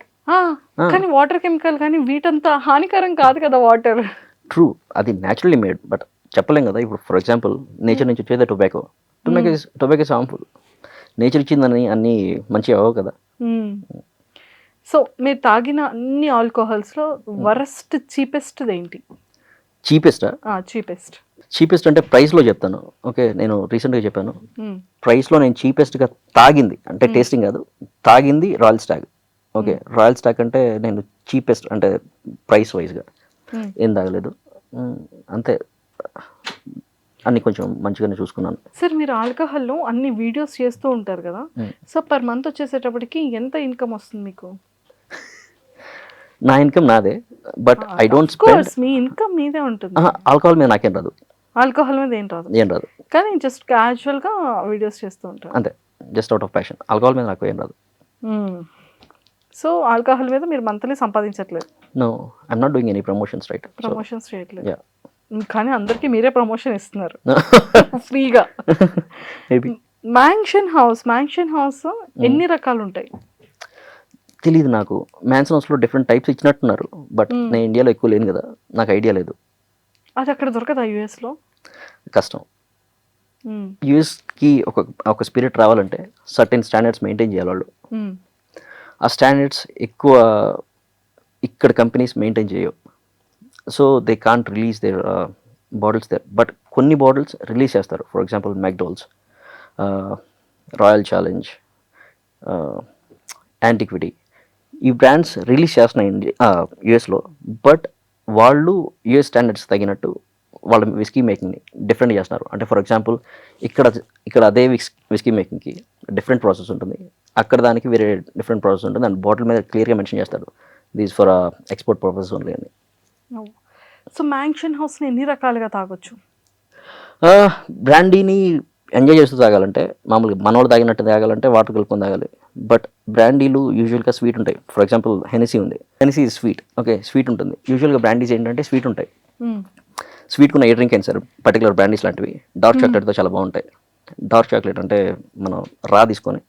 కానీ వాటర్ కెమికల్, కానీ వీటంతా హానికరం కాదు కదా వాటర్. ట్రూ, అది న్యాచురల్లీ మేడ్, బట్ చెప్పలేం కదా. ఇప్పుడు ఫర్ ఎగ్జాంపుల్ నేచర్ నుంచి వచ్చేది టొబాకో ఇస్ హార్మ్ఫుల్. నేచర్ ఇచ్చిందని అన్నీ మంచి అవ్వవు కదా. సో మీరు తాగిన అన్ని ఆల్కహాల్స్లో వరస్ట్ చీపెస్ట్ ఏంటి? చీపెస్ట్ అంటే ప్రైస్లో చెప్తాను. ఓకే, నేను రీసెంట్గా చెప్పాను, ప్రైస్లో నేను చీపెస్ట్గా తాగింది అంటే టేస్టింగ్ కాదు, తాగింది Royal Stag. Okay, Royal Stag అంటే నేను చీపెస్ట్ అంటే ప్రైస్ వైజ్గా ఏం తాగలేదు, అంతే. అన్ని కొంచెం మంచిగానే చూసుకున్నాను. సార్ మీరు ఆల్కహాల్లో అన్ని వీడియోస్ చేస్తూ ఉంటారు కదా, సో పర్ మంత్ వచ్చేసేటప్పటికి ఎంత ఇన్కమ్ వస్తుంది మీకు? నా ఇన్కమ్ నాదే, but I don't spend. Me income మీదే ఉంటుంది. ఆల్కహాల్ మీద నాకేం రాదు. ఆల్కహాల్ మీద ఏం రాదు, కానీ జస్ట్ క్యాజువల్గా వీడియోస్ చేస్తూ ఉంటారు అంతే, just out of passion. Alcohol మీద నాకు ఏం రాదు. సో ఆల్కహాల్ మీద మీరు మంత్లీ సంపాదించట్లేదు? No, I'm not doing any promotions, right? Promotions చేయట్లేదు, కానీ అందరికీ మీరే ప్రమోషన్ ఇస్తున్నారు ఫ్రీగా. మ్యాన్షన్ హౌస్ ఎన్ని రకాలు ఉంటాయి తెలీదు నాకు. మ్యాన్షన్ హౌస్లో డిఫరెంట్ టైప్స్ ఇచ్చినట్టున్నారు, బట్ నేను ఇండియాలో ఎక్కువ లేను కదా, నాకు ఐడియా లేదు. అది అక్కడ దొరకదా యూఎస్లో? కష్టం. యూఎస్కి ఒక స్పిరిట్ రావాలంటే సర్టెన్ స్టాండర్డ్స్ మెయింటైన్ చేయాలి వాళ్ళు. ఆ స్టాండర్డ్స్ ఎక్కువ ఇక్కడ కంపెనీస్ మెయింటైన్ చేయవు. So they can't release their bottles there, but కొన్ని బాటిల్స్ రిలీజ్ చేస్తారు. For example McDonald's, Royal Challenge, Antiquity, ఈ బ్రాండ్స్ రిలీజ్ చేస్తున్నాయి యుఎస్లో. బట్ వాళ్ళు యుఎస్ స్టాండర్డ్స్ తగినట్టు వాళ్ళ విస్కీ మేకింగ్ని డిఫరెంట్ చేస్తున్నారు. అంటే ఫర్ ఎగ్జాంపుల్ ఇక్కడ అదే విస్కీ మేకింగ్కి డిఫరెంట్ ప్రాసెస్ ఉంటుంది, అక్కడ దానికి వేరే డిఫరెంట్ ప్రాసెస్ ఉంటుంది. అండ్ బాటిల్ మీద క్లియర్గా మెన్షన్ చేస్తారు these for export purpose only అని. సో మ్యాన్షన్ హౌస్ని ఎన్ని రకాలుగా తాగొచ్చు? బ్రాండీని ఎంజాయ్ చేస్తూ తాగాలంటే, మామూలుగా మనోళ్ళు తాగినట్టు తాగాలంటే వాటర్ కలుపుకొని తాగాలి. బట్ బ్రాండీలు యూజువల్గా స్వీట్ ఉంటాయి. ఫర్ ఎగ్జాంపుల్ హెనెసీ ఉంది, హెనెసీ స్వీట్, ఓకే, స్వీట్ ఉంటుంది. యూజువల్గా బ్రాండీస్ ఏంటంటే స్వీట్ ఉంటాయి. స్వీట్ ఉన్న ఏ డ్రింక్ అయినా సార్, పర్టికులర్ బ్రాండీస్ లాంటివి డార్క్ చాక్లెట్తో చాలా బాగుంటాయి. డార్క్ చాక్లెట్ అంటే మనం రా తీసుకొని,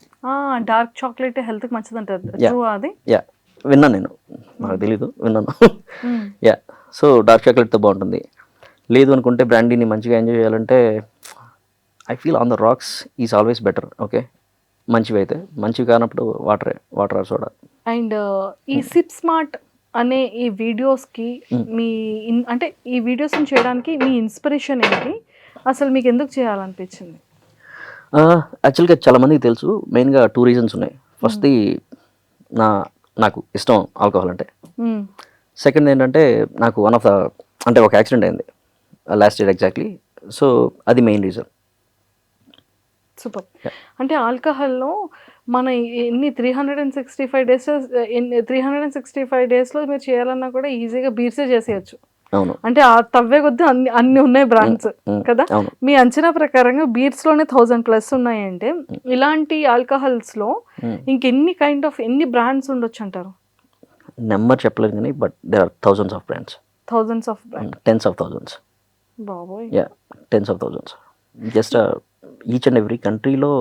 డార్క్ చాక్లెట్ హెల్త్కి మంచిది అంటారు. అది యా విన్నాను, నేను నాకు తెలీదు, విన్నాను. యా, సో డార్క్ చాక్లెట్తో బాగుంటుంది. లేదు అనుకుంటే బ్రాండీని మంచిగా ఎంజాయ్ చేయాలంటే I feel on the racks is always better. Okay, మంచివి అయితే, మంచివి కానప్పుడు వాటర్ ఆర్ సోడా. అండ్ ఈ సిప్ స్మార్ట్ అనే ఈ వీడియోస్కి మీ అంటే ఈ వీడియోస్ని చేయడానికి మీ ఇన్స్పిరేషన్ ఏంటి? అసలు మీకు ఎందుకు చేయాలనిపించింది? యాక్చువల్గా చాలామందికి తెలుసు, మెయిన్గా 2 రీజన్స్ ఉన్నాయి. ఫస్ట్ది నాకు ఇష్టం ఆల్కహాల్ అంటే. సెకండ్ ఏంటంటే నాకు అంటే ఒక యాక్సిడెంట్ అయింది లాస్ట్ ఇయర్ ఎగ్జాక్ట్లీ. సో అది మెయిన్ రీజన్. సూపర్. అంటే ఆల్కహాల్లో మన ఎన్ని 365 డేస్ 365 డేస్లో మీరు చేయాలన్నా కూడా ఈజీగా బీర్సే చేసేయచ్చు. అవును, అంటే ఆ తవ్వే కొద్ది అన్ని ఉన్నాయి బ్రాండ్స్ కదా. మీ అంచనా ప్రకారంగా బీర్స్లోనే 1000+ ఉన్నాయంటే ఇలాంటి ఆల్కహాల్స్లో ఇంకెన్ని ఎన్ని బ్రాండ్స్ ఉండొచ్చు అంటారు? నెంబర్ చెప్పలేదు కానీ but there are thousands of brands. Tens of thousands. బాబోయ్. Yeah, tens of thousands. Just each and every కంట్రీలో,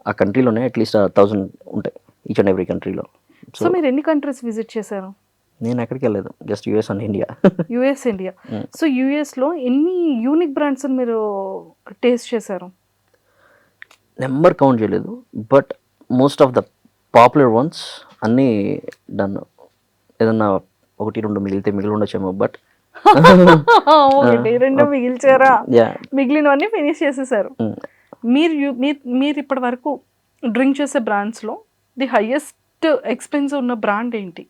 ఆ కంట్రీలోనే అట్లీస్ట్ 1000 ఉంటాయి ఈచ్ అండ్ ఎవ్రీ కంట్రీలో. సో మీరు ఎన్ని కంట్రీస్ విజిట్ చేశారు? నేను ఎక్కడికి వెళ్ళలేదు, just US and India. India. So యూఎస్లో ఎన్ని యూనిక్ బ్రాండ్స్ మీరు టేస్ట్ చేశారు? నెంబర్ కౌంట్ చేయలేదు, but most of the popular ones అన్నీ డన్. ఏదన్నా 1-2 మిగిలి ఉండొచ్చేమో, బట్ 1-2 మిగిల్చారా? యా, మిగిలినవన్నీ ఫినిష్ చేసేసారు. మీరు ఇప్పటి వరకు డ్రింక్ చేసే బ్రాండ్స్లో ది హైయెస్ట్ ఎక్స్పెన్సివ్ ఉన్న బ్రాండ్ ఏంటి?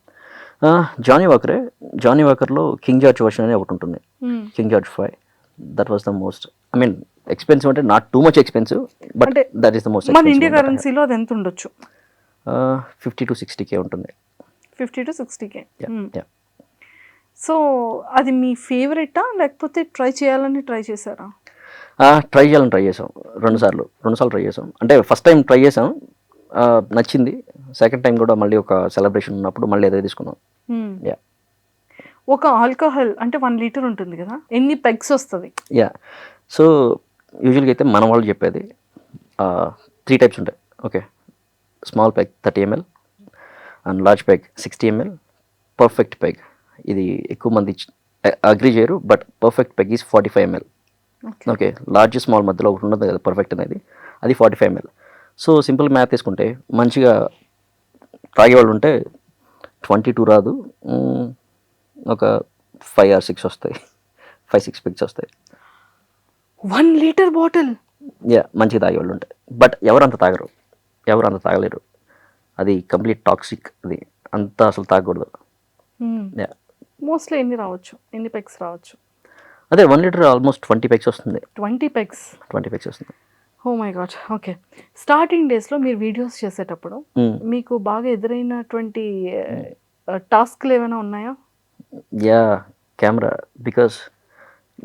జానీ వాకర్లో కింగ్ జార్జ్ వర్షన్ అని ఒకటి ఉంటుంది, King George 5. That was the most, I mean expensive అంటే not too much expensive, but that is the most. మన ఇండియా కరెన్సీలో అది ఎంత ఉండొచ్చు? 50 to 60K ఉంటుంది. 50 to 60K. సో అది మీ ఫేవరెటా లేకపోతే ట్రై చేశారా? ట్రై చేసాం 2 సార్లు ట్రై చేసాం. అంటే ఫస్ట్ టైం ట్రై చేసాం, నచ్చింది. సెకండ్ టైం కూడా మళ్ళీ ఒక సెలబ్రేషన్ ఉన్నప్పుడు మళ్ళీ అదే తీసుకున్నాం. యా, ఒక ఆల్కహాల్ అంటే 1 లీటర్ ఉంటుంది కదా, ఎన్ని పెగ్స్ వస్తుంది? యా, సో యూజువల్గా అయితే మన వాళ్ళు చెప్పేది 3 టైప్స్ ఉంటాయి. Okay, small peg 30 ml and large peg 60 ml, perfect peg. ఇది ఎక్కువ మంది అగ్రీ చేయరు, but perfect peg is 45 ml. Okay, large small మధ్యలో ఒకటి ఉండదు కదా పర్ఫెక్ట్ అనేది, అది 45 ml. సో సింపుల్ మ్యాథ్ తీసుకుంటే మంచిగా తాగేవాళ్ళు ఉంటే 22 రాదు, ఒక 5 or 6 వస్తాయి, 5-6 పెగ్స్ వస్తాయి. 1 లీటర్ బాటిల్? యా, మంచిగా తాగేవాళ్ళు ఉంటాయి, బట్ ఎవరు అంత తాగలేరు. అది కంప్లీట్ టాక్సిక్, అది అంతా అసలు తాగకూడదు. యా, మోస్ట్లీ ఎన్ని పెగ్స్ రావచ్చు? అదే 1 లీటర్ ఆల్మోస్ట్ 20 పెగ్స్ వస్తుంది. 20 పెగ్స్ వస్తుంది. Oh my god. Okay, starting డేస్లో మీరు వీడియోస్ చేసేటప్పుడు మీకు బాగా ఎదురైనటువంటి టాస్క్లు ఏమైనా ఉన్నాయా? యా, కెమెరా, బికాస్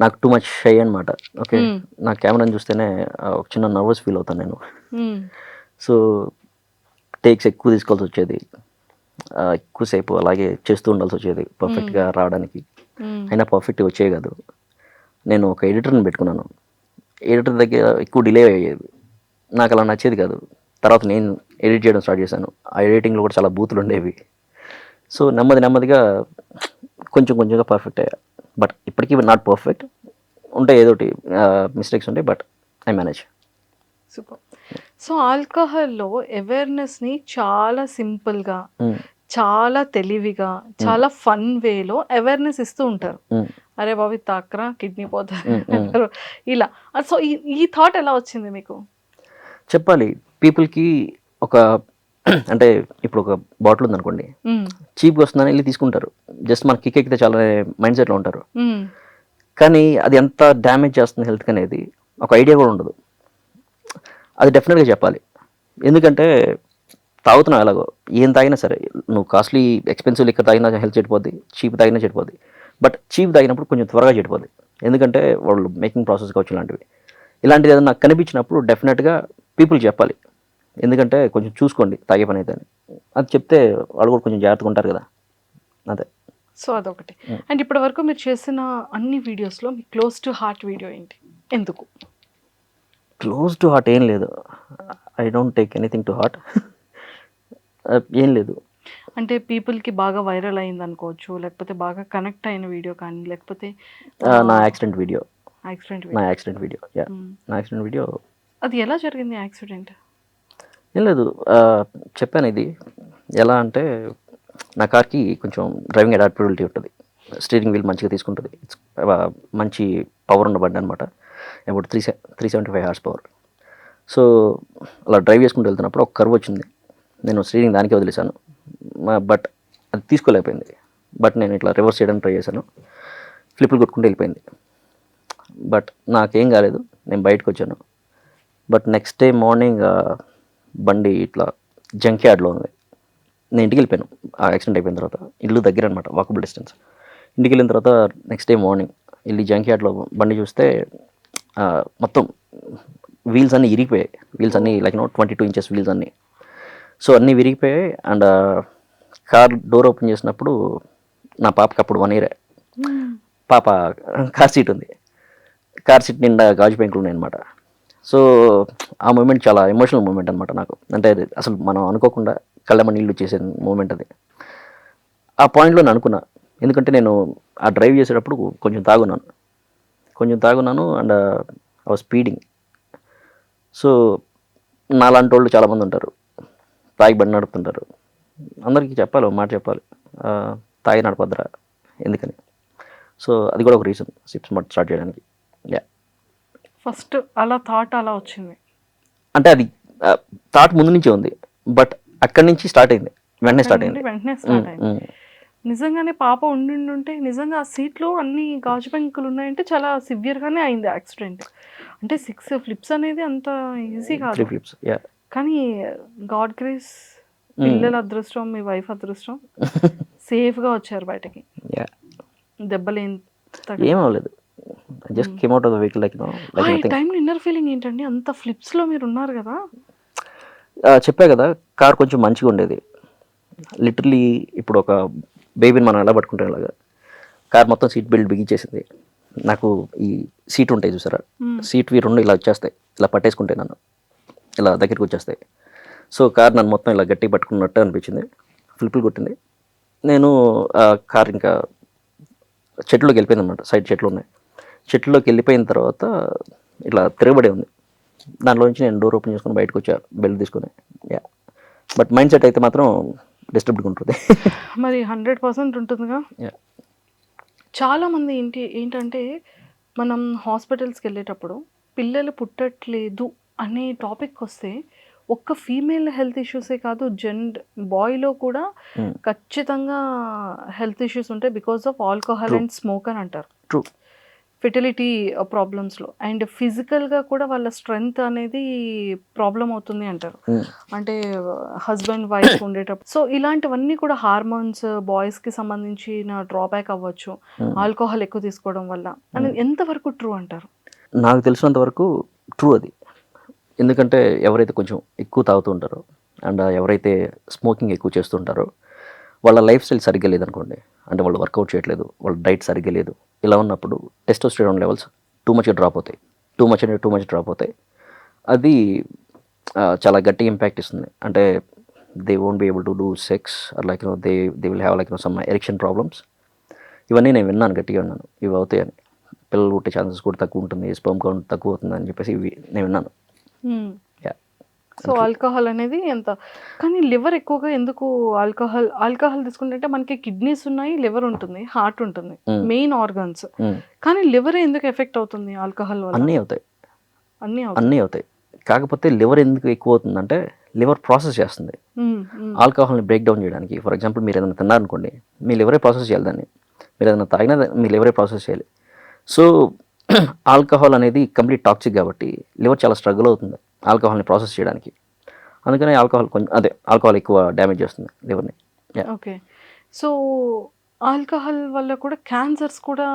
నాకు టూ మచ్ షై అనమాట. ఓకే, నా కెమెరాని చూస్తేనే ఒక చిన్న నర్వస్ ఫీల్ అవుతాను నేను. సో టేక్స్ ఎక్కువ తీసుకోవాల్సి వచ్చేది, ఎక్కువసేపు అలాగే చేస్తూ ఉండాల్సి వచ్చేది పర్ఫెక్ట్గా రావడానికి. అయినా పర్ఫెక్ట్గా వచ్చేవి కాదు. నేను ఒక ఎడిటర్ని పెట్టుకున్నాను, ఎడిటర్ దగ్గర ఎక్కువ డిలే అయ్యేది, నాకు అలా నచ్చేది కాదు. తర్వాత నేను ఎడిట్ చేయడం స్టార్ట్ చేశాను, ఆ ఎడిటింగ్లో కూడా చాలా బూతులు ఉండేవి. సో నెమ్మదిగా కొంచెంగా పర్ఫెక్ట్ అయ్యా, బట్ ఇప్పటికీ నాట్ పర్ఫెక్ట్, ఉంటాయి ఏదోటి మిస్టేక్స్ ఉంటాయి, but I manage. Super. So ఆల్కహాల్లో అవేర్నెస్ని చాలా సింపుల్గా, చాలా తెలివిగా, చాలా ఫన్ వేలో అవేర్నెస్ ఇస్తూ ఉంటారు. అరే బాబు తాకరా కిడ్నీ పోతుంది ఇలా. సో ఈ థాట్ ఎలా వచ్చింది మీకు? చెప్పాలి పీపుల్కి, ఒక అంటే ఇప్పుడు ఒక బాటిల్ ఉందనుకోండి, మ్మ్. చీప్గా వస్తుందని వెళ్ళి తీసుకుంటారు. జస్ట్ మన కిక్ ఎక్కితే చాలా మైండ్ సెట్లో ఉంటారు. మ్మ్. కానీ అది ఎంత డ్యామేజ్ చేస్తుంది హెల్త్కి అనేది ఒక ఐడియా కూడా ఉండదు. అది డెఫినెట్గా చెప్పాలి. ఎందుకంటే తాగుతున్నావు ఎలాగో, ఏం తాగినా సరే, నువ్వు కాస్ట్లీ ఎక్స్పెన్సివ్ లిక్కర్ తాగినా హెల్త్ చెడిపోద్ది, చీప్ తాగినా చెడిపోద్ది. బట్ చీప్ తాగినప్పుడు కొంచెం త్వరగా చెడిపోద్ది, ఎందుకంటే వాళ్ళు మేకింగ్ ప్రాసెస్ కావచ్చు ఇలాంటివి. ఇలాంటిది ఏదైనా నాకు కనిపించినప్పుడు డెఫినెట్గా పీపుల్ చెప్పాలి. ఎందుకంటే కొంచెం చూసుకోండి తాగే పని అయితే అని. అది చెప్తే వాళ్ళు కూడా కొంచెం జాగ్రత్తగా ఉంటారు కదా, అదే. సో అదొకటి. అండ్ ఇప్పటి వరకు మీరు చేసిన అన్ని వీడియోస్లో మీ క్లోజ్ టు హార్ట్ వీడియో ఏంటి, ఎందుకు? క్లోజ్ టు హార్ట్ ఏం లేదు. I don't take anything to heart. ఏం లేదు. అంటే పీపుల్కి బాగా వైరల్ అయింది అనుకోవచ్చు, లేకపోతే బాగా కనెక్ట్ అయిన వీడియో కానీ, లేకపోతే నా యాక్సిడెంట్ వీడియో. యాక్సిడెంట్ నా యాక్సిడెంట్ వీడియో, యా, నా యాక్సిడెంట్ వీడియో. అది ఎలా జరిగింది యాక్సిడెంట్? ఏం లేదు, చెప్పాను ఇది ఎలా అంటే, నా కార్కి కొంచెం డ్రైవింగ్ అడాప్టబిలిటీ ఉంటుంది, స్టీరింగ్ వీల్ మంచిగా తీసుకుంటుంది, మంచి పవర్ ఉన్న బండి అనమాట, అబౌట్ 375 హార్స్ పవర్. సో అలా డ్రైవ్ చేసుకుంటూ వెళ్తున్నప్పుడు ఒక కర్వ్ వచ్చింది, నేను స్టీరింగ్ దానికే వదిలేశాను, బట్ అది తీసుకోలేకపోయింది. బట్ నేను ఇట్లా రివర్స్ చేయడానికి ట్రై చేశాను, ఫ్లిప్లు కొట్టుకుంటూ వెళ్ళిపోయింది. బట్ నాకేం కాలేదు, నేను బయటకు వచ్చాను. బట్ నెక్స్ట్ డే మార్నింగ్ బండి ఇట్లా జంక్ యార్డ్లో ఉంది. నేను ఇంటికి వెళ్ళిపోయాను ఆ యాక్సిడెంట్ అయిపోయిన తర్వాత, ఇల్లు దగ్గర అనమాట, వాకబుల్ డిస్టెన్స్. ఇంటికి వెళ్ళిన తర్వాత నెక్స్ట్ డే మార్నింగ్ వెళ్ళి జంక్ యార్డ్లో బండి చూస్తే మొత్తం వీల్స్ అన్నీ ఇరిగిపోయాయి. వీల్స్ అన్నీ లైక్ 22 ఇంచెస్ వీల్స్ అన్నీ. సో అన్నీ విరిగిపోయాయి. అండ్ కార్ డోర్ ఓపెన్ చేసినప్పుడు నా పాపకి అప్పుడు 1 year. పాప కార్ సీట్ ఉంది, కార్ సీట్ నిండా గాజు పెంకులు ఉన్నాయి అనమాట. సో ఆ మూమెంట్ చాలా ఎమోషనల్ మూమెంట్ అనమాట నాకు. అంటే అది అసలు మనం అనుకోకుండా కళ్ళమ్మ నీళ్ళు చేసే మూమెంట్ అది. ఆ పాయింట్లో నేను అనుకున్నా, ఎందుకంటే నేను ఆ డ్రైవ్ చేసేటప్పుడు కొంచెం తాగున్నాను and I was speeding. So నాలాంటి వాళ్ళు చాలామంది ఉంటారు, తాగి బండి నడుపుతుంటారు. అందరికీ చెప్పాలి, ఒక మాట చెప్పాలి, తాగి నడపద్దురా ఎందుకని. సో అది కూడా ఒక రీజన్ సిప్ స్మార్ట్ స్టార్ట్ చేయడానికి. యా, ఫస్ట్ అలా థాట్ అలా వచ్చింది అంటే అది థాట్ ముందు నుంచే ఉంది, బట్ అక్కడి నుంచి స్టార్ట్ అయింది, వెంటనే స్టార్ట్ అయింది. వెంటనే స్టార్ట్ అయింది. నిజంగానే పాప ఉంటే నిజంగా ఆ సీట్లో అన్ని గాజు పెంకులు ఉన్నాయంటే చాలా సివియర్గానే అయింది యాక్సిడెంట్. అంటే 6 ఫ్లిప్స్ అనేది అంత ఈజీ కాదు. 3 flips, యా. కానీ గాడ్ గ్రేస్, పిల్లల అదృష్టం, మీ వైఫ్ అదృష్టం, సేఫ్గా వచ్చారు బయటకి. యా, దెబ్బలు ఏం ఏం అవ్వలేదు, just came out of the vehicle like nothing. టైంలో ఇన్నర్ ఫీలింగ్ ఏంటండి, అంత ఫ్లిప్స్లో మీరు ఉన్నారు కదా? చెప్పా కదా, కార్ కొంచెం మంచిగా ఉండేది. లిటరలీ ఇప్పుడు ఒక బేబీని మనం ఎలా పట్టుకుంటాం ఇలాగా, కార్ మొత్తం సీట్ బెల్ట్ బిగించేసింది. నాకు ఈ సీట్ ఉంటాయి చూసారా, సీట్వి 2 ఇలా వచ్చేస్తాయి, ఇలా పట్టేసుకుంటే నన్ను ఇలా దగ్గరికి వచ్చేస్తాయి. సో కార్ నన్ను మొత్తం ఇలా గట్టిగా పట్టుకున్నట్టు అనిపించింది, ఫ్లిప్లు కొట్టింది. నేను కార్ ఇంకా చెట్లోకి వెళ్ళిపోయింది అనమాట, సైడ్ చెట్లు ఉన్నాయి. చెట్లోకి వెళ్ళిపోయిన తర్వాత ఇట్లా తిరగబడి ఉంది, దాంట్లో నుంచి నేను డోర్ ఓపెన్ చేసుకుని బయటకు వచ్చా బెల్ట్ తీసుకొని. యా, బట్ మైండ్ సెట్ అయితే మాత్రం డిస్టర్బ్డ్గా ఉంటుంది. మరి 100% ఉంటుందిగా. యా, చాలామంది ఏంటంటే మనం హాస్పిటల్స్కి వెళ్ళేటప్పుడు పిల్లలు పుట్టట్లేదు అనే టాపిక్ వస్తే ఒక్క ఫీమేల్ హెల్త్ ఇష్యూసే కాదు, బాయ్లో కూడా ఖచ్చితంగా హెల్త్ ఇష్యూస్ ఉంటాయి because of alcohol and smoke అని అంటారు. ట్రూ. ఫెర్టిలిటీ ప్రాబ్లమ్స్లో అండ్ ఫిజికల్గా కూడా వాళ్ళ స్ట్రెంగ్త్ అనేది ప్రాబ్లం అవుతుంది అంటారు. అంటే హస్బెండ్ వైఫ్ ఉండేటప్పుడు. సో ఇలాంటివన్నీ కూడా హార్మోన్స్, బాయ్స్కి సంబంధించిన డ్రాబ్యాక్ అవ్వచ్చు ఆల్కహాల్ ఎక్కువ తీసుకోవడం వల్ల అనేది ఎంతవరకు ట్రూ అంటారు? నాకు తెలిసినంత వరకు ట్రూ అది. ఎందుకంటే ఎవరైతే కొంచెం ఎక్కువ తాగుతూ ఉంటారో అండ్ ఎవరైతే స్మోకింగ్ ఎక్కువ చేస్తుంటారో వాళ్ళ లైఫ్ స్టైల్ సరిగ్గా లేదనుకోండి, అంటే వాళ్ళు వర్కౌట్ చేయట్లేదు, వాళ్ళ డైట్ సరిగ్గా లేదు, ఇలా ఉన్నప్పుడు testosterone levels too much drop అవుతాయి. అది చాలా గట్టి ఇంపాక్ట్ ఇస్తుంది. అంటే they won't be able to do sex or like they will have like some erection problems. ఇవన్నీ నేను విన్నాను, గట్టిగా విన్నాను, ఇవి అవుతాయని. పిల్లలు పుట్టే ఛాన్సెస్ కూడా తక్కువ ఉంటుంది, స్పెర్మ్ కౌంట్ తక్కువ అవుతుంది అని చెప్పేసి ఇవి నేను విన్నాను. సో ఆల్కహాల్ అనేది ఎంత, కానీ లివర్ ఎక్కువగా ఎందుకు ఆల్కహాల్ తీసుకుంటే మనకి కిడ్నీస్ ఉన్నాయి, లివర్ ఉంటుంది, హార్ట్ ఉంటుంది, మెయిన్ ఆర్గన్స్. కానీ లివర్ ఎందుకు ఎఫెక్ట్ అవుతుంది ఆల్కహాల్ వల్ల? అన్నీ అవుతాయి. కాకపోతే లివర్ ఎందుకు ఎక్కువ అవుతుందంటే లివర్ ప్రాసెస్ చేస్తుంది ఆల్కహాల్ని బ్రేక్ డౌన్ చేయడానికి. ఫర్ ఎగ్జాంపుల్ మీరు ఏదైనా తిన్నారనుకోండి, మీ లివరే ప్రాసెస్ చేయాలి దాన్ని. మీరు ఏదైనా తాగినా మీ లివరే ప్రాసెస్ చేయాలి. సో ఆల్కహాల్ అనేది కంప్లీట్ టాక్సిక్ కాబట్టి లివర్ చాలా స్ట్రగుల్ అవుతుంది ఆల్కహాల్ని ప్రాసెస్ చేయడానికి. అందుకనే ఆల్కహాల్ ఎక్కువ డ్యామేజ్ చేస్తుంది లివర్ని. ఓకే. సో ఆల్కహాల్ వల్ల కూడా క్యాన్సర్స్ కూడా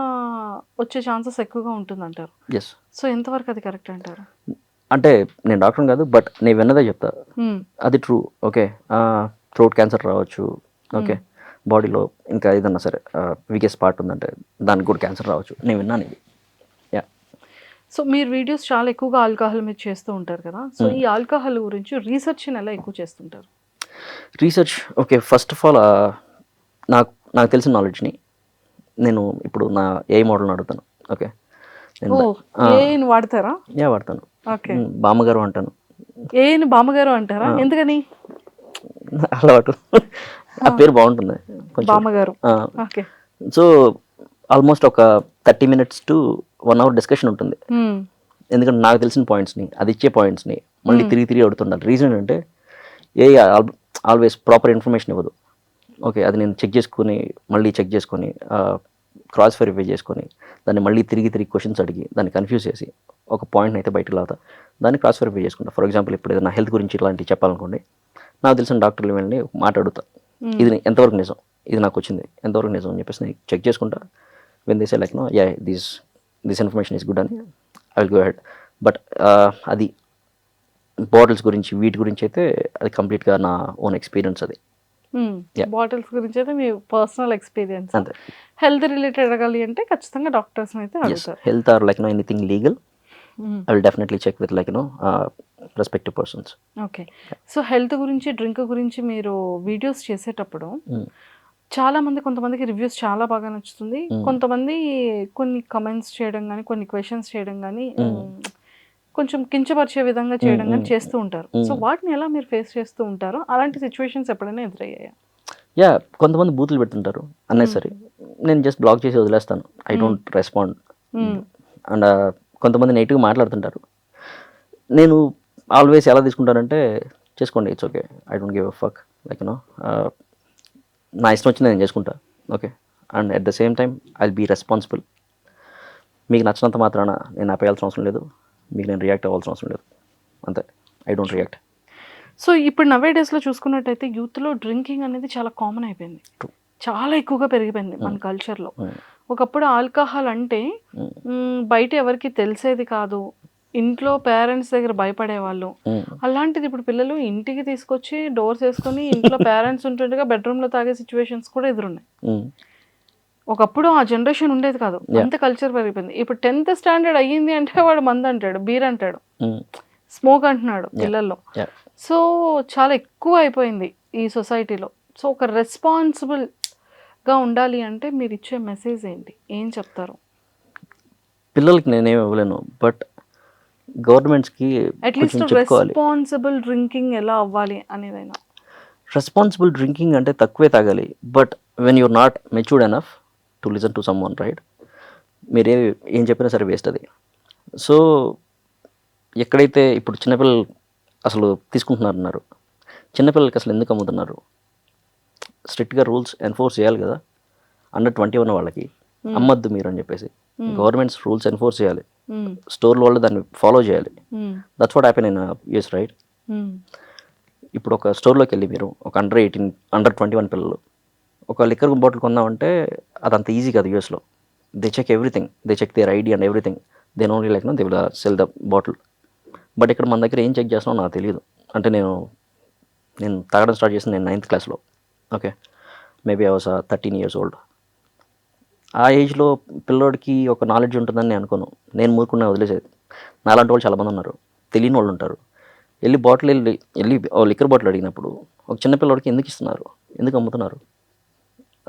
వచ్చే ఛాన్సెస్ ఎక్కువగా ఉంటుందంటారు. ఎస్. సో ఎంతవరకు అది కరెక్ట్ అంటారు? అంటే నేను డాక్టర్ కాదు, బట్ నేను విన్నదే చెప్తా. అది ట్రూ. ఓకే, థ్రోట్ క్యాన్సర్ రావచ్చు. ఓకే, బాడీలో ఇంకా ఏదన్నా సరే వీకెస్ట్ పార్ట్ ఉందంటే దానికి కూడా క్యాన్సర్ రావచ్చు. నేను విన్నాను ఇది. సో మీరు వీడియోస్ చాలా ఎక్కువగా ఆల్కహాల్ మీద చేస్తూ ఉంటారు కదా. సో ఈ ఆల్కహాల్ గురించి రీసెర్చ్ని ఎలా ఎక్కువ చేస్తుంటారు? Research okay, first of all నాకు తెలిసిన నాలెడ్జ్ని నేను ఇప్పుడు నా ఏ మోడల్ని అడుగుతాను. ఓకే, ఏని వాడతారా? వాడతాను. ఓకే, బామ్మగారు అంటాను. ఏని బామ్మగారు అంటారా? ఎందుకని? అలవాటు. ఆ పేరు బాగుంటుంది కొంచెం. బామ్మగారు. ఓకే. సో ఆల్మోస్ట్ ఒక 30 minutes to 1 hour డిస్కషన్ ఉంటుంది. ఎందుకంటే నాకు తెలిసిన పాయింట్స్ని, అది ఇచ్చే పాయింట్స్ని మళ్ళీ తిరిగి అడుగుతుండాలి. రీజన్ అంటే ఆల్వేస్ ప్రాపర్ ఇన్ఫర్మేషన్ ఇవ్వదు. ఓకే, అది నేను చెక్ చేసుకొని క్రాస్ వెరిఫై చేసుకొని దాన్ని మళ్ళీ తిరిగి క్వశ్చన్స్ అడిగి దాన్ని కన్ఫ్యూజ్ చేసి ఒక పాయింట్ని అయితే బయటకు లాతా దాన్ని క్రాస్ వెరిఫై చేసుకుంటా. ఫర్ ఎగ్జాంపుల్ ఇప్పుడు ఏదైనా హెల్త్ గురించి ఇలాంటివి చెప్పాలనుకోండి, నాకు తెలిసిన డాక్టర్లు వెళ్ళి మాట్లాడుతా, ఇది ఎంతవరకు నిజం, ఇది నాకు వచ్చింది ఎంతవరకు నిజం అని చెప్పేసి నేను చెక్ చేసుకుంటా. When they say like no yeah this information is good అని I will go head. But అది బాటిల్స్ గురించి వీటి గురించి అయితే అది కంప్లీట్గా నా ఓన్ ఎక్స్పీరియన్స్. అది బాటిల్స్ గురించి అయితే మీ పర్సనల్ ఎక్స్పీరియన్స్. అంతే. హెల్త్ రిలేటెడ్ అడగాలి అంటే ఖచ్చితంగా డాక్టర్స్ అయితే అడుగుతారు. Health or like no anything legal I will definitely check with like respective persons. Okay. So health గురించి, డ్రింక్ గురించి మీరు వీడియోస్ చేసేటప్పుడు కొంతమందికి రివ్యూస్ చాలా బాగా నచ్చుతుంది. కొంతమంది కొన్ని కమెంట్స్ చేయడం కానీ, కొన్ని క్వశ్చన్స్ చేయడం కానీ, కొంచెం కించపరిచే విధంగా చేయడం కానీ చేస్తూ ఉంటారు. సో వాటిని ఎలా మీరు ఫేస్ చేస్తూ ఉంటారు? అలాంటి సిచ్యువేషన్స్ ఎప్పుడైనా ఎదురయ్యాయా? కొంతమంది బూతులు పెడుతుంటారు అన్నెసరీ. నేను జస్ట్ బ్లాక్ చేసి వదిలేస్తాను. I don't respond. అండ్ కొంతమంది నెగిటివ్గా మాట్లాడుతుంటారు. నేను ఆల్వేస్ ఎలా తీసుకుంటానంటే, చేసుకోండి, it's okay, I don't give a fuck, like నా ఇష్టం వచ్చింది నేను చేసుకుంటా. Okay, and at the same time I will be responsible. మీకు నచ్చినంత మాత్రాన నేను ఆపేయాల్సిన అవసరం లేదు, మీకు నేను రియాక్ట్ అవ్వాల్సిన అవసరం లేదు. అంతే, ఐ డోంట్ రియాక్ట్. సో ఇప్పుడు నవే డేస్లో చూసుకున్నట్టయితే యూత్లో డ్రింకింగ్ అనేది చాలా కామన్ అయిపోయింది, చాలా ఎక్కువగా పెరిగిపోయింది మన కల్చర్లో. ఒకప్పుడు ఆల్కహాల్ అంటే బయట ఎవరికి తెలిసేది కాదు, ఇంట్లో పేరెంట్స్ దగ్గర భయపడేవాళ్ళు. అలాంటిది ఇప్పుడు పిల్లలు ఇంటికి తీసుకొచ్చి డోర్స్ వేసుకొని ఇంట్లో పేరెంట్స్ ఉంటుండగా బెడ్రూమ్లో తాగే సిచ్యువేషన్స్ కూడా ఎదురున్నాయి. ఒకప్పుడు ఆ జనరేషన్ ఉండేది కాదు, అంత కల్చర్ పెరిగిపోయింది. ఇప్పుడు 10th స్టాండర్డ్ అయ్యింది అంటే వాడు మందు అంటాడు, బీర్ అంటాడు, స్మోక్ అంటున్నాడు పిల్లల్లో. సో చాలా ఎక్కువ అయిపోయింది ఈ సొసైటీలో. సో ఒక రెస్పాన్సిబుల్గా ఉండాలి అంటే మీరు ఇచ్చే మెసేజ్ ఏంటి, ఏం చెప్తారు? పిల్లలకి నేనేమి ఇవ్వలేను, బట్ గవర్నమెంట్స్కి అట్లీస్ట్ రెస్పాన్సిబుల్ డ్రింకింగ్ ఎలా అవ్వాలి అనేదైనా. రెస్పాన్సిబుల్ డ్రింకింగ్ అంటే తక్కువే తాగాలి, but when you're not matured enough to listen to some one, right? మీరు ఏం చెప్పినా సరే వేస్ట్ అది. సో ఎక్కడైతే ఇప్పుడు చిన్నపిల్లలు అసలు తీసుకుంటున్నారు, చిన్నపిల్లలకి అసలు ఎందుకు అమ్ముతున్నారు? స్ట్రిక్ట్గా రూల్స్ ఎన్ఫోర్స్ చేయాలి కదా. అండర్ 21 వాళ్ళకి అమ్మద్దు మీరు అని చెప్పేసి గవర్నమెంట్స్ రూల్స్ ఎన్ఫోర్స్ చేయాలి, స్టోర్ల వాళ్ళు దాన్ని ఫాలో చేయాలి. That's what happen in US, right? ఇప్పుడు ఒక స్టోర్లోకి వెళ్ళి మీరు ఒక అండర్ 21 పిల్లలు ఒక లిక్కర్ బాటిల్ కొందామంటే అదంత ఈజీ కాదు యూఎస్లో. They check everything, they check their ID and everything, they only like they will sell the bottle. But ఇక్కడ మన దగ్గర ఏం చెక్ చేస్తున్నావు నాకు తెలియదు. అంటే నేను తాగడం స్టార్ట్ చేసిన నేను 9th క్లాస్లో. Okay, maybe I was 13 years old. ఆ ఏజ్లో పిల్లోడికి ఒక నాలెడ్జ్ ఉంటుందని నేను అనుకోను. నేను మూరుకున్నా వదిలేసేది. నాలాంటి వాళ్ళు చాలామంది ఉన్నారు, తెలియని వాళ్ళు ఉంటారు. వెళ్ళి లిక్కర్ బాటిల్ అడిగినప్పుడు ఒక చిన్న పిల్లోడికి ఎందుకు ఇస్తున్నారు, ఎందుకు అమ్ముతున్నారు?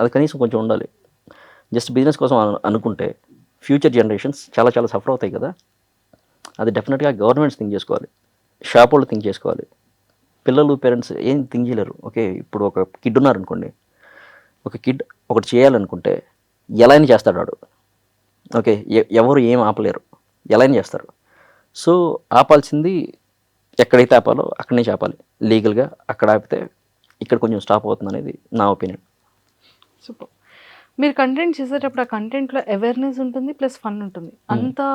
అది కనీసం కొంచెం ఉండాలి. జస్ట్ బిజినెస్ కోసం అనుకుంటే ఫ్యూచర్ జనరేషన్స్ చాలా చాలా సఫర్ అవుతాయి కదా. అది డెఫినెట్గా గవర్నమెంట్స్ థింక్ చేసుకోవాలి, షాప్ వాళ్ళు థింక్ చేసుకోవాలి. పిల్లలు పేరెంట్స్ ఏం థింక్ చేయలేరు. ఓకే, ఇప్పుడు ఒక కిడ్ ఉన్నారనుకోండి, ఒక కిడ్ ఒకటి చేయాలనుకుంటే ఎలా అయినా చేస్తాడు వాడు. ఓకే, ఎవరు ఏం ఆపలేరు, ఎలా అయినా చేస్తారు. సో ఆపాల్సింది ఎక్కడైతే ఆపాలో అక్కడనే ఆపాలి లీగల్గా. అక్కడ ఆపితే ఇక్కడ కొంచెం స్టాప్ అవుతుంది అనేది నా ఒపీనియన్. సూపర్. మీరు కంటెంట్ చేసేటప్పుడు ఆ కంటెంట్లో అవేర్నెస్ ఉంటుంది ప్లస్ ఫన్ ఉంటుంది, అంతా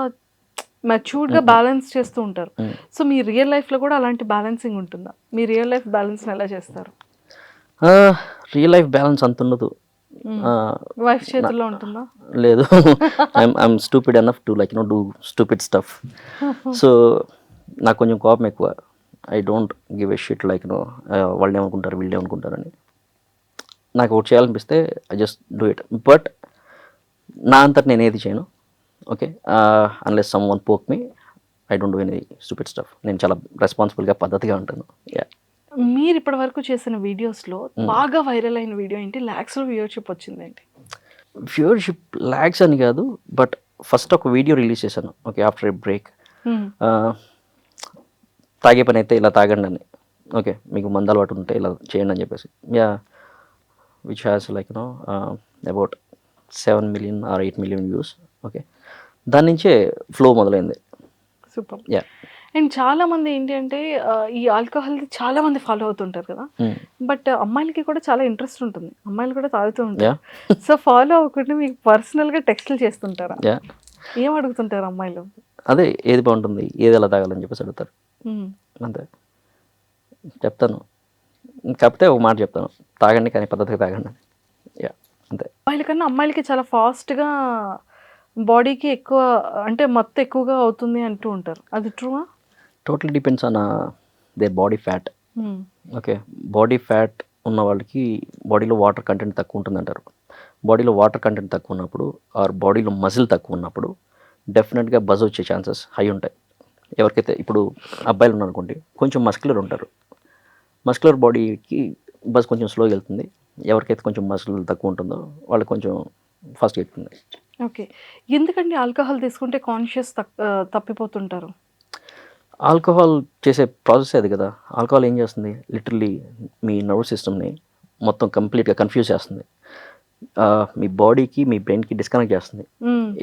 మెచ్యూర్డ్గా బ్యాలెన్స్ చేస్తూ ఉంటారు. సో మీ రియల్ లైఫ్లో కూడా అలాంటి బ్యాలెన్సింగ్ ఉంటుందా? మీ రియల్ లైఫ్ బ్యాలెన్స్ని ఎలా చేస్తారు? రియల్ లైఫ్ బ్యాలెన్స్ అంత ఉండదు. వైఫ్ చేతుల్లో ఉంటుందా? లేదు. I'm stupid enough to like do stupid stuff. So నాకు కొంచెం కోపం ఎక్కువ. I don't give a shit like వాళ్ళు ఏమనుకుంటారు వీళ్ళు ఏమనుకుంటారని. నాకు ఒకటి చేయాలనిపిస్తే I just do it. But నా అంతటి నేను ఏది చేయను. Okay, unless someone poke me, I don't do any stupid stuff. నేను చాలా రెస్పాన్సిబుల్గా పద్ధతిగా ఉంటాను. యా. మీరు ఇప్పటి వరకు చేసిన వీడియోస్లో బాగా వైరల్ అయిన వీడియో ఏంటి? ల్యాక్స్లో వ్యూవర్షిప్ వచ్చిందేంటి? వ్యూవర్షిప్ ల్యాక్స్ అని కాదు, బట్ ఫస్ట్ ఒక వీడియో రిలీజ్ చేశాను. Okay, after a break. తాగే పని అయితే ఇలా తాగండి అని. ఓకే, మీకు మందు అలవాటు ఉంటే ఇలా చేయండి అని చెప్పేసి. Yeah, which has like about 7 million or 8 million views. Okay, దాని నుంచే ఫ్లో మొదలైంది. సూపర్. యా. అండ్ చాలా మంది ఏంటి అంటే ఈ ఆల్కహాల్ చాలా మంది ఫాలో అవుతుంటారు కదా, బట్ అమ్మాయిలకి కూడా చాలా ఇంట్రెస్ట్ ఉంటుంది, అమ్మాయిలు కూడా తాగుతూ ఉంటారు. సో ఫాలో అవ్వకుండా మీకు పర్సనల్గా టెక్స్ట్లు చేస్తుంటారా? యా. ఏం అడుగుతుంటారు అమ్మాయిలు? అదే ఏది బాగుంటుంది, ఏది ఎలా తాగాలని చెప్పేసి అడుగుతారు. అంతే చెప్తాను. కాకపోతే ఒక మాట చెప్తాను, తాగండి కానీ పద్ధతిగా తాగండి. యా, అంతే. అమ్మాయిల కన్నా అమ్మాయిలకి చాలా ఫాస్ట్గా బాడీకి ఎక్కువ అంటే మత్తు ఎక్కువగా అవుతుంది అంటూ ఉంటారు, అది ట్రూవా? Totally depends on their body fat. Okay, body fat ఉన్న వాళ్ళకి బాడీలో వాటర్ కంటెంట్ తక్కువ ఉంటుంది అంటారు. బాడీలో వాటర్ కంటెంట్ తక్కువ ఉన్నప్పుడు ఆర్ బాడీలో మజిల్ తక్కువ ఉన్నప్పుడు డెఫినెట్గా బజ్ వచ్చే ఛాన్సెస్ హై ఉంటాయి. ఎవరికైతే ఇప్పుడు అబ్బాయిలు ఉన్నారనుకోండి, కొంచెం మస్కులర్ ఉంటారు, మస్కులర్ బాడీకి బజ్ కొంచెం స్లోగా వెళ్తుంది. ఎవరికైతే కొంచెం మజిల్ తక్కువ ఉంటుందో వాళ్ళకి కొంచెం ఫాస్ట్గా వెళ్తుంది. ఓకే, ఎందుకండి ఆల్కహాల్ తీసుకుంటే కాన్షియస్ తప్పిపోతుంటారు? ఆల్కహాల్ చేసే ప్రాసెస్ అది కదా. ఆల్కహాల్ ఏం చేస్తుంది, లిటరల్లీ మీ నర్వ్ సిస్టమ్ని మొత్తం కంప్లీట్గా కన్ఫ్యూజ్ చేస్తుంది. మీ బాడీకి మీ బ్రెయిన్కి డిస్కనెక్ట్ చేస్తుంది.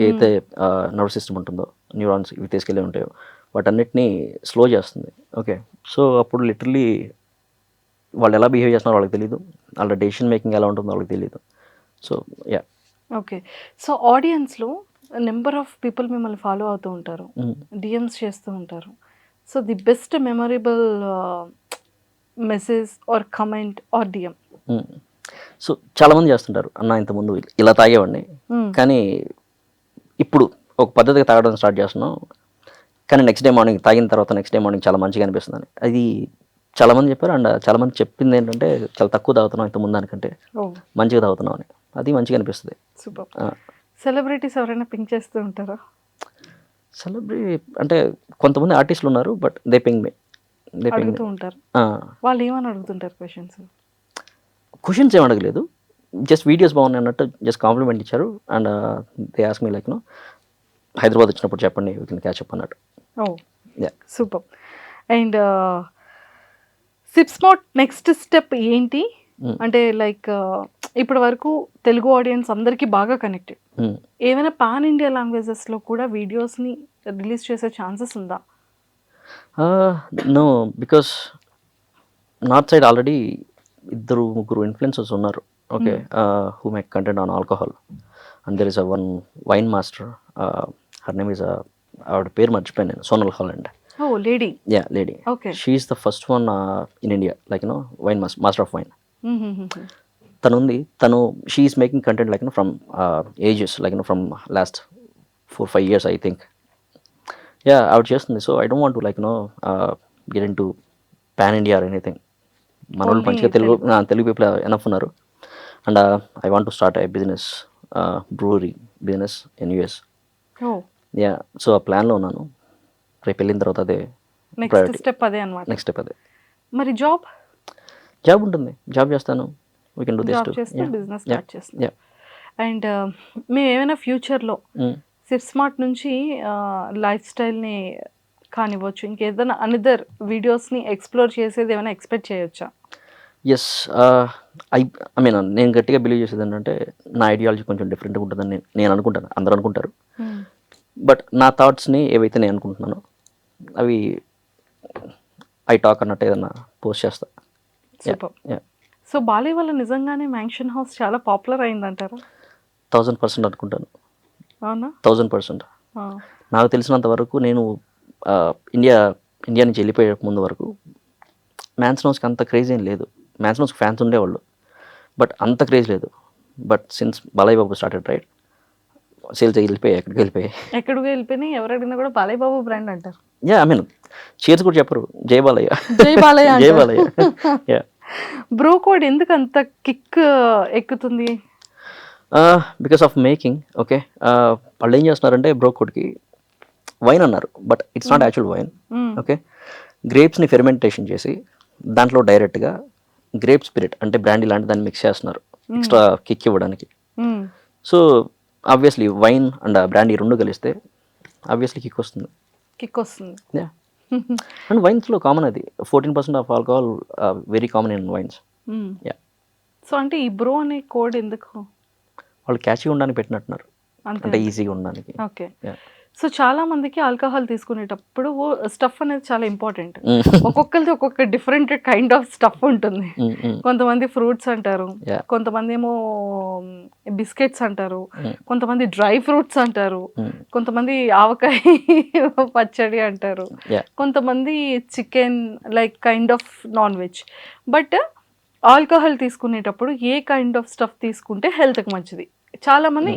ఏదైతే నర్వ్ సిస్టమ్ ఉంటుందో, న్యూరాన్స్ ఇవి తీసుకెళ్ళి ఉంటాయో వాటన్నిటినీ స్లో చేస్తుంది. ఓకే, సో అప్పుడు లిటరల్లీ వాళ్ళు ఎలా బిహేవ్ చేస్తున్నారో వాళ్ళకి తెలియదు, వాళ్ళ డెసిషన్ మేకింగ్ ఎలా ఉంటుందో వాళ్ళకి తెలియదు. So yeah. ఓకే, సో ఆడియన్స్లో నెంబర్ ఆఫ్ పీపుల్ మిమ్మల్ని ఫాలో అవుతూ ఉంటారు, డిఎమ్స్ చేస్తూ ఉంటారు. So the best memorable message or comment or DM? So చాలామంది చేస్తుంటారు, అన్న ఇంతకుముందు ఇలా తాగేవాడిని కానీ ఇప్పుడు ఒక పద్ధతిగా తాగడం స్టార్ట్ చేస్తున్నాం, కానీ నెక్స్ట్ డే మార్నింగ్ తాగిన తర్వాత నెక్స్ట్ డే మార్నింగ్ చాలా మంచిగా అనిపిస్తుంది. అది చాలామంది చెప్పారు. అండ్ చాలామంది చెప్పింది ఏంటంటే చాలా తక్కువ తాగుతున్నాం ఇంతకుముందు దానికంటే మంచిగా తాగుతున్నాం అని. అది మంచిగా అనిపిస్తుంది. సూపర్. సెలబ్రిటీస్ ఎవరైనా పింక్ చేస్తూ ఉంటారా? సెలబ్రిటీ అంటే కొంతమంది ఆర్టిస్టులు ఉన్నారు, బట్ దే పింగ్ మీ. అడుగుతూ ఉంటారు. వాళ్ళు ఏమని అడుగుతుంటారు క్వశ్చన్స్? క్వశ్చన్స్ ఏం అడగలేదు, జస్ట్ వీడియోస్ బాగున్నాయి అన్నట్టు జస్ట్ కాంప్లిమెంట్ ఇచ్చారు. And they ask me like Hyderabad వచ్చినప్పుడు చెప్పండి వీ కెన్ క్యాచ్ అప్ అన్నట్టు. ఓ సూపర్. అండ్ సిప్స్మార్ట్ నెక్స్ట్ స్టెప్ ఏంటి అంటే లైక్ ఇప్పటి వరకు తెలుగు ఆడియన్స్ అందరికీ బాగా కనెక్టెడ్, ఏమైనా పాన్ ఇండియా లాంగ్వేజెస్లో కూడా వీడియోస్ని రిలీజ్ చేసే ఛాన్సెస్ ఉందా? No, because north side already 2-3 influencers ఉన్నారు. Okay, who make content on alcohol. And there is one wine master, her name is ఆవిడ పేరు మర్చిపోయాను నేను, Sonal Holland. Oh, lady. Yeah, lady. Okay. She is the first one in India, like wine master of wine. Tanu, she is making content like from ages, like from last 4-5 years, I think. Yeah, I would just so I don't want to like get into pan India or anything. Manolu panchika Telugu people enough unnaru, and I want to start a business, brewery business in US. Oh. Yeah, so a plan lo unnanu. రేపు వెళ్ళిన తర్వాత అదే next step అదే అన్నమాట. Next step అదే. మరి job ఉంటుంది, job చేస్తాను. We can do this to business start చేస్తాను. అండ్ మేము ఏమైనా ఫ్యూచర్లో సిప్స్మార్ట్ నుంచి లైఫ్ స్టైల్ని కానివ్వచ్చు, ఇంకేదైనా అనదర్ వీడియోస్ని ఎక్స్ప్లోర్ చేసేది ఏమైనా ఎక్స్పెక్ట్ చేయొచ్చా? ఎస్, ఐ మీన్ నేను గట్టిగా బిలీవ్ చేసేది ఏంటంటే నా ఐడియాలజీ కొంచెం డిఫరెంట్గా ఉంటుందని నేను అనుకుంటాను, అందరూ అనుకుంటారు. బట్ నా థాట్స్ని ఏవైతే నేను అనుకుంటున్నానో అవి ఐ టాక్ అన్నట్టు ఏదన్నా పోస్ట్ చేస్తా. సూపర్. Yeah. సో బాలయ్య వల్ల నిజంగానే మ్యాన్షన్ హౌస్ చాలా పాపులర్ అయిందంటారా? 1000% అనుకుంటాను. అవునా? 1000%. ఆ. నాకు తెలిసినంత వరకు నేను ఇండియా నుంచి వెళ్ళిపోయే ముందు వరకు మ్యాన్సన్ హౌస్కి అంత క్రేజ్ ఏం లేదు. మ్యాన్సన్ హౌస్కి ఫ్యాన్స్ ఉండేవాళ్ళు, బట్ అంత క్రేజ్ లేదు. But since Balayya Babu started right, sales వెళ్ళిపోయాయి, ఎక్కడికి వెళ్ళిపోయినాయి, ఎవరు అడిగినా కూడా బాలయ్య బాబు బ్రాండ్ అంటారు. ఐ మీన్ చీర్స్ కూడా చెప్పరు, జై బాలయ్య. జై బాలయ్య జై అంటారు. బాలయ్య. బ్రో కోడ్ ఎందుకు అంత కిక్ ఎక్కుతుంది? Because of making. ఓకే, వాళ్ళు ఏం చేస్తున్నారంటే బ్రో కోడ్కి వైన్ అన్నారు, but it's not actual wine. Okay, గ్రేప్స్ని ఫెర్మెంటేషన్ చేసి దాంట్లో డైరెక్ట్గా గ్రేప్ స్పిరిట్ అంటే బ్రాండీ లాంటి దాన్ని మిక్స్ చేస్తున్నారు ఎక్స్ట్రా కిక్ ఇవ్వడానికి. So obviously wine and brandy రెండు కలిస్తే ఆబ్వియస్లీ కిక్ వస్తుంది. కిక్ వస్తుంది. అండ్ వైన్స్లో కామన్ అది 14% of alcohol, very common in wines. So అంటే ఈ బ్రో అనే కోడ్ ఎందుకు? వాళ్ళు క్యాచీగా ఉండడానికి పెట్టినట్టున్నారు, అంతే. అంటే ఈజీగా ఉండడానికి. ఓకే. సో చాలా మందికి ఆల్కహాల్ తీసుకునేటప్పుడు స్టఫ్ అనేది చాలా ఇంపార్టెంట్. ఒక్కొక్కరిది ఒక్కొక్క డిఫరెంట్ కైండ్ ఆఫ్ స్టఫ్ ఉంటుంది. కొంతమంది ఫ్రూట్స్ అంటారు, కొంతమంది ఏమో బిస్కెట్స్ అంటారు, కొంతమంది డ్రై ఫ్రూట్స్ అంటారు, కొంతమంది ఆవకాయ పచ్చడి అంటారు, కొంతమంది chicken like kind of non veg. But alcohol తీసుకునేటప్పుడు ఏ కైండ్ ఆఫ్ స్టఫ్ తీసుకుంటే హెల్త్కి మంచిది? చాలా మంది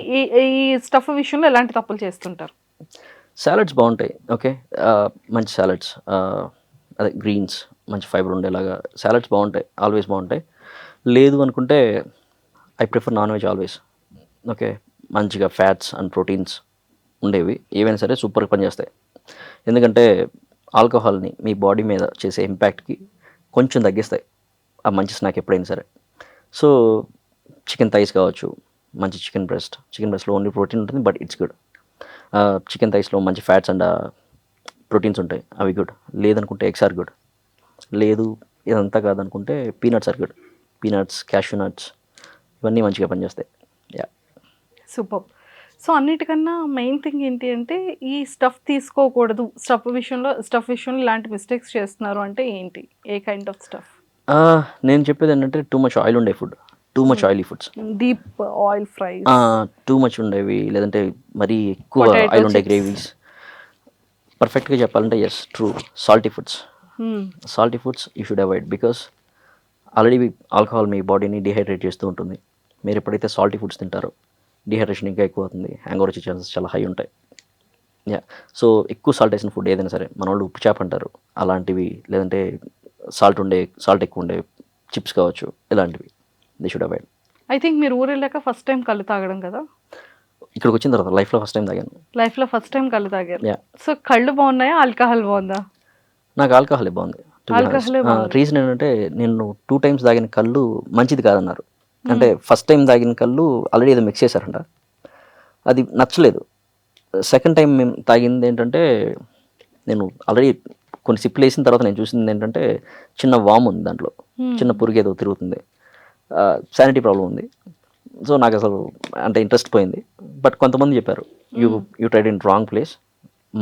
ఈ స్టఫ్ విషయంలో ఎలాంటి తప్పులు చేస్తుంటారు? సాలడ్స్ బాగుంటాయి. ఓకే, మంచి సాలడ్స్, అదే గ్రీన్స్ మంచి ఫైబర్ ఉండేలాగా సాలడ్స్ బాగుంటాయి, ఆల్వేస్ బాగుంటాయి. లేదు అనుకుంటే I prefer non veg always. Okay, మంచిగా ఫ్యాట్స్ అండ్ ప్రోటీన్స్ ఉండేవి ఏవైనా సరే సూపర్గా పనిచేస్తాయి. ఎందుకంటే ఆల్కహాల్ని మీ బాడీ మీద చేసే ఇంపాక్ట్కి కొంచెం తగ్గిస్తాయి ఆ మంచి స్నాక్ ఎప్పుడైనా సరే. సో చికెన్ థైస్ కావచ్చు, మంచి చికెన్ బ్రెస్ట్లో ఓన్లీ ప్రోటీన్ ఉంటుంది, బట్ ఇట్స్ గుడ్. చికెన్ థైస్లో మంచి ఫ్యాట్స్ అండ్ ప్రోటీన్స్ ఉంటాయి, అవి గుడ్. లేదనుకుంటే ఎగ్స్ ఆర్ గుడ్. లేదు ఇదంతా కాదనుకుంటే peanuts or good. Peanuts, cashew nuts ఇవన్నీ మంచిగా పనిచేస్తాయి. సూపర్. సో అన్నిటికన్నా మెయిన్ థింగ్ ఏంటి అంటే ఈ స్టఫ్ తీసుకోకూడదు, స్టఫ్ విషయంలో ఇలాంటి మిస్టేక్స్ చేస్తున్నారు అంటే ఏంటి? ఏ కైండ్ ఆఫ్ స్టఫ్? నేను చెప్పేది ఏంటంటే టూ మచ్ ఆయిల్ ఉండే food, too much oily foods, deep oil fries, too much ఉండేవి, లేదంటే మరీ ఎక్కువ Potato ఆయిల్ ఉండే chips. గ్రేవీస్. పర్ఫెక్ట్గా చెప్పాలంటే yes, true. Salty foods you should avoid, because already alcohol మీ బాడీని డిహైడ్రేట్ చేస్తూ ఉంటుంది. మీరు ఎప్పుడైతే సాల్టీ ఫుడ్స్ తింటారో డిహైడ్రేషన్ ఇంకా ఎక్కువ అవుతుంది, హ్యాంగ్ ఓవర్ వచ్చే ఛాన్సెస్ చాలా హై ఉంటాయి. సో ఎక్కువ సాల్ట్ వేసిన ఫుడ్ ఏదైనా సరే, మన వాళ్ళు ఉప్పు చేప అంటారు అలాంటివి, లేదంటే సాల్ట్ ఎక్కువ ఉండే చిప్స్ కావచ్చు, ఇలాంటివి they should avoid. I think మీరు ఊరు వెళ్ళాక ఫస్ట్ టైం కళ్ళు తాగడం కదా? ఇక్కడికి వచ్చిన తర్వాత లైఫ్లో ఫస్ట్ టైం తాగాను. లైఫ్లో ఫస్ట్ టైం కళ్ళు తాగారు. Yeah. సో కళ్ళు బాగున్నాయా, ఆల్కహాల్ బాగుందా? నాకు ఆల్కహాలే బాగుంది. ఆల్కహాలే బాగుంది. రీజన్ ఏంటంటే నేను 2 times తాగిన కళ్ళు మంచిది కాదన్నారు. అంటే ఫస్ట్ టైం తాగిన కళ్ళు ఆల్రెడీ ఏదో మిక్స్ చేశారంట, అది నచ్చలేదు. సెకండ్ టైం మేము తాగింది ఏంటంటే, నేను ఆల్రెడీ కొన్ని సిప్పులు వేసిన తర్వాత నేను చూసింది ఏంటంటే చిన్న వామ్ ఉంది దాంట్లో, చిన్న పురుగు ఏదో తిరుగుతుంది, శానిటీ ప్రాబ్లం ఉంది. సో నాకు అసలు అంటే ఇంట్రెస్ట్ పోయింది. బట్ కొంతమంది చెప్పారు you tried in wrong place,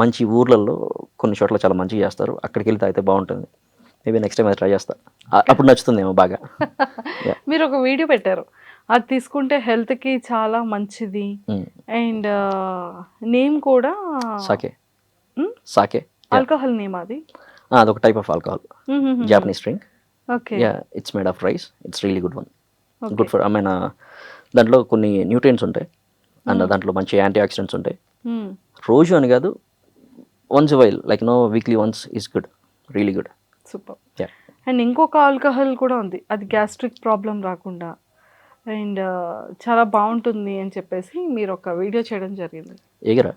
మంచి ఊర్లలో కొన్ని చోట్ల చాలా మంచిగా చేస్తారు, అక్కడికి వెళ్తే అయితే బాగుంటుంది, మేబీ నెక్స్ట్ టైం అది ట్రై చేస్తా, అప్పుడు నచ్చుతుందేమో బాగా. మీరు ఒక వీడియో పెట్టారు, అది తీసుకుంటే హెల్త్కి చాలా మంచిది, అండ్ నేమ్ కూడా సాకే ఆల్కహాల్ నేమ్ అది? అదొక type of alcohol, Japanese drink. Okay. It's made of rice, it's really good one, good for, I mean దాంట్లో కొన్ని న్యూట్రియంట్స్ ఉంటాయి అండ్ దాంట్లో మంచి యాంటీ ఆక్సిడెంట్స్ ఉంటాయి. రోజు అని కాదు, once while like weekly once is good, really good. Super. And ఇంకొక ఆల్కహాల్ కూడా ఉంది, అది గ్యాస్ట్రిక్ ప్రాబ్లం రాకుండా అండ్ చాలా బాగుంటుంది అని చెప్పేసి మీరు ఒక వీడియో చేయడం జరిగింది. ఎగరా?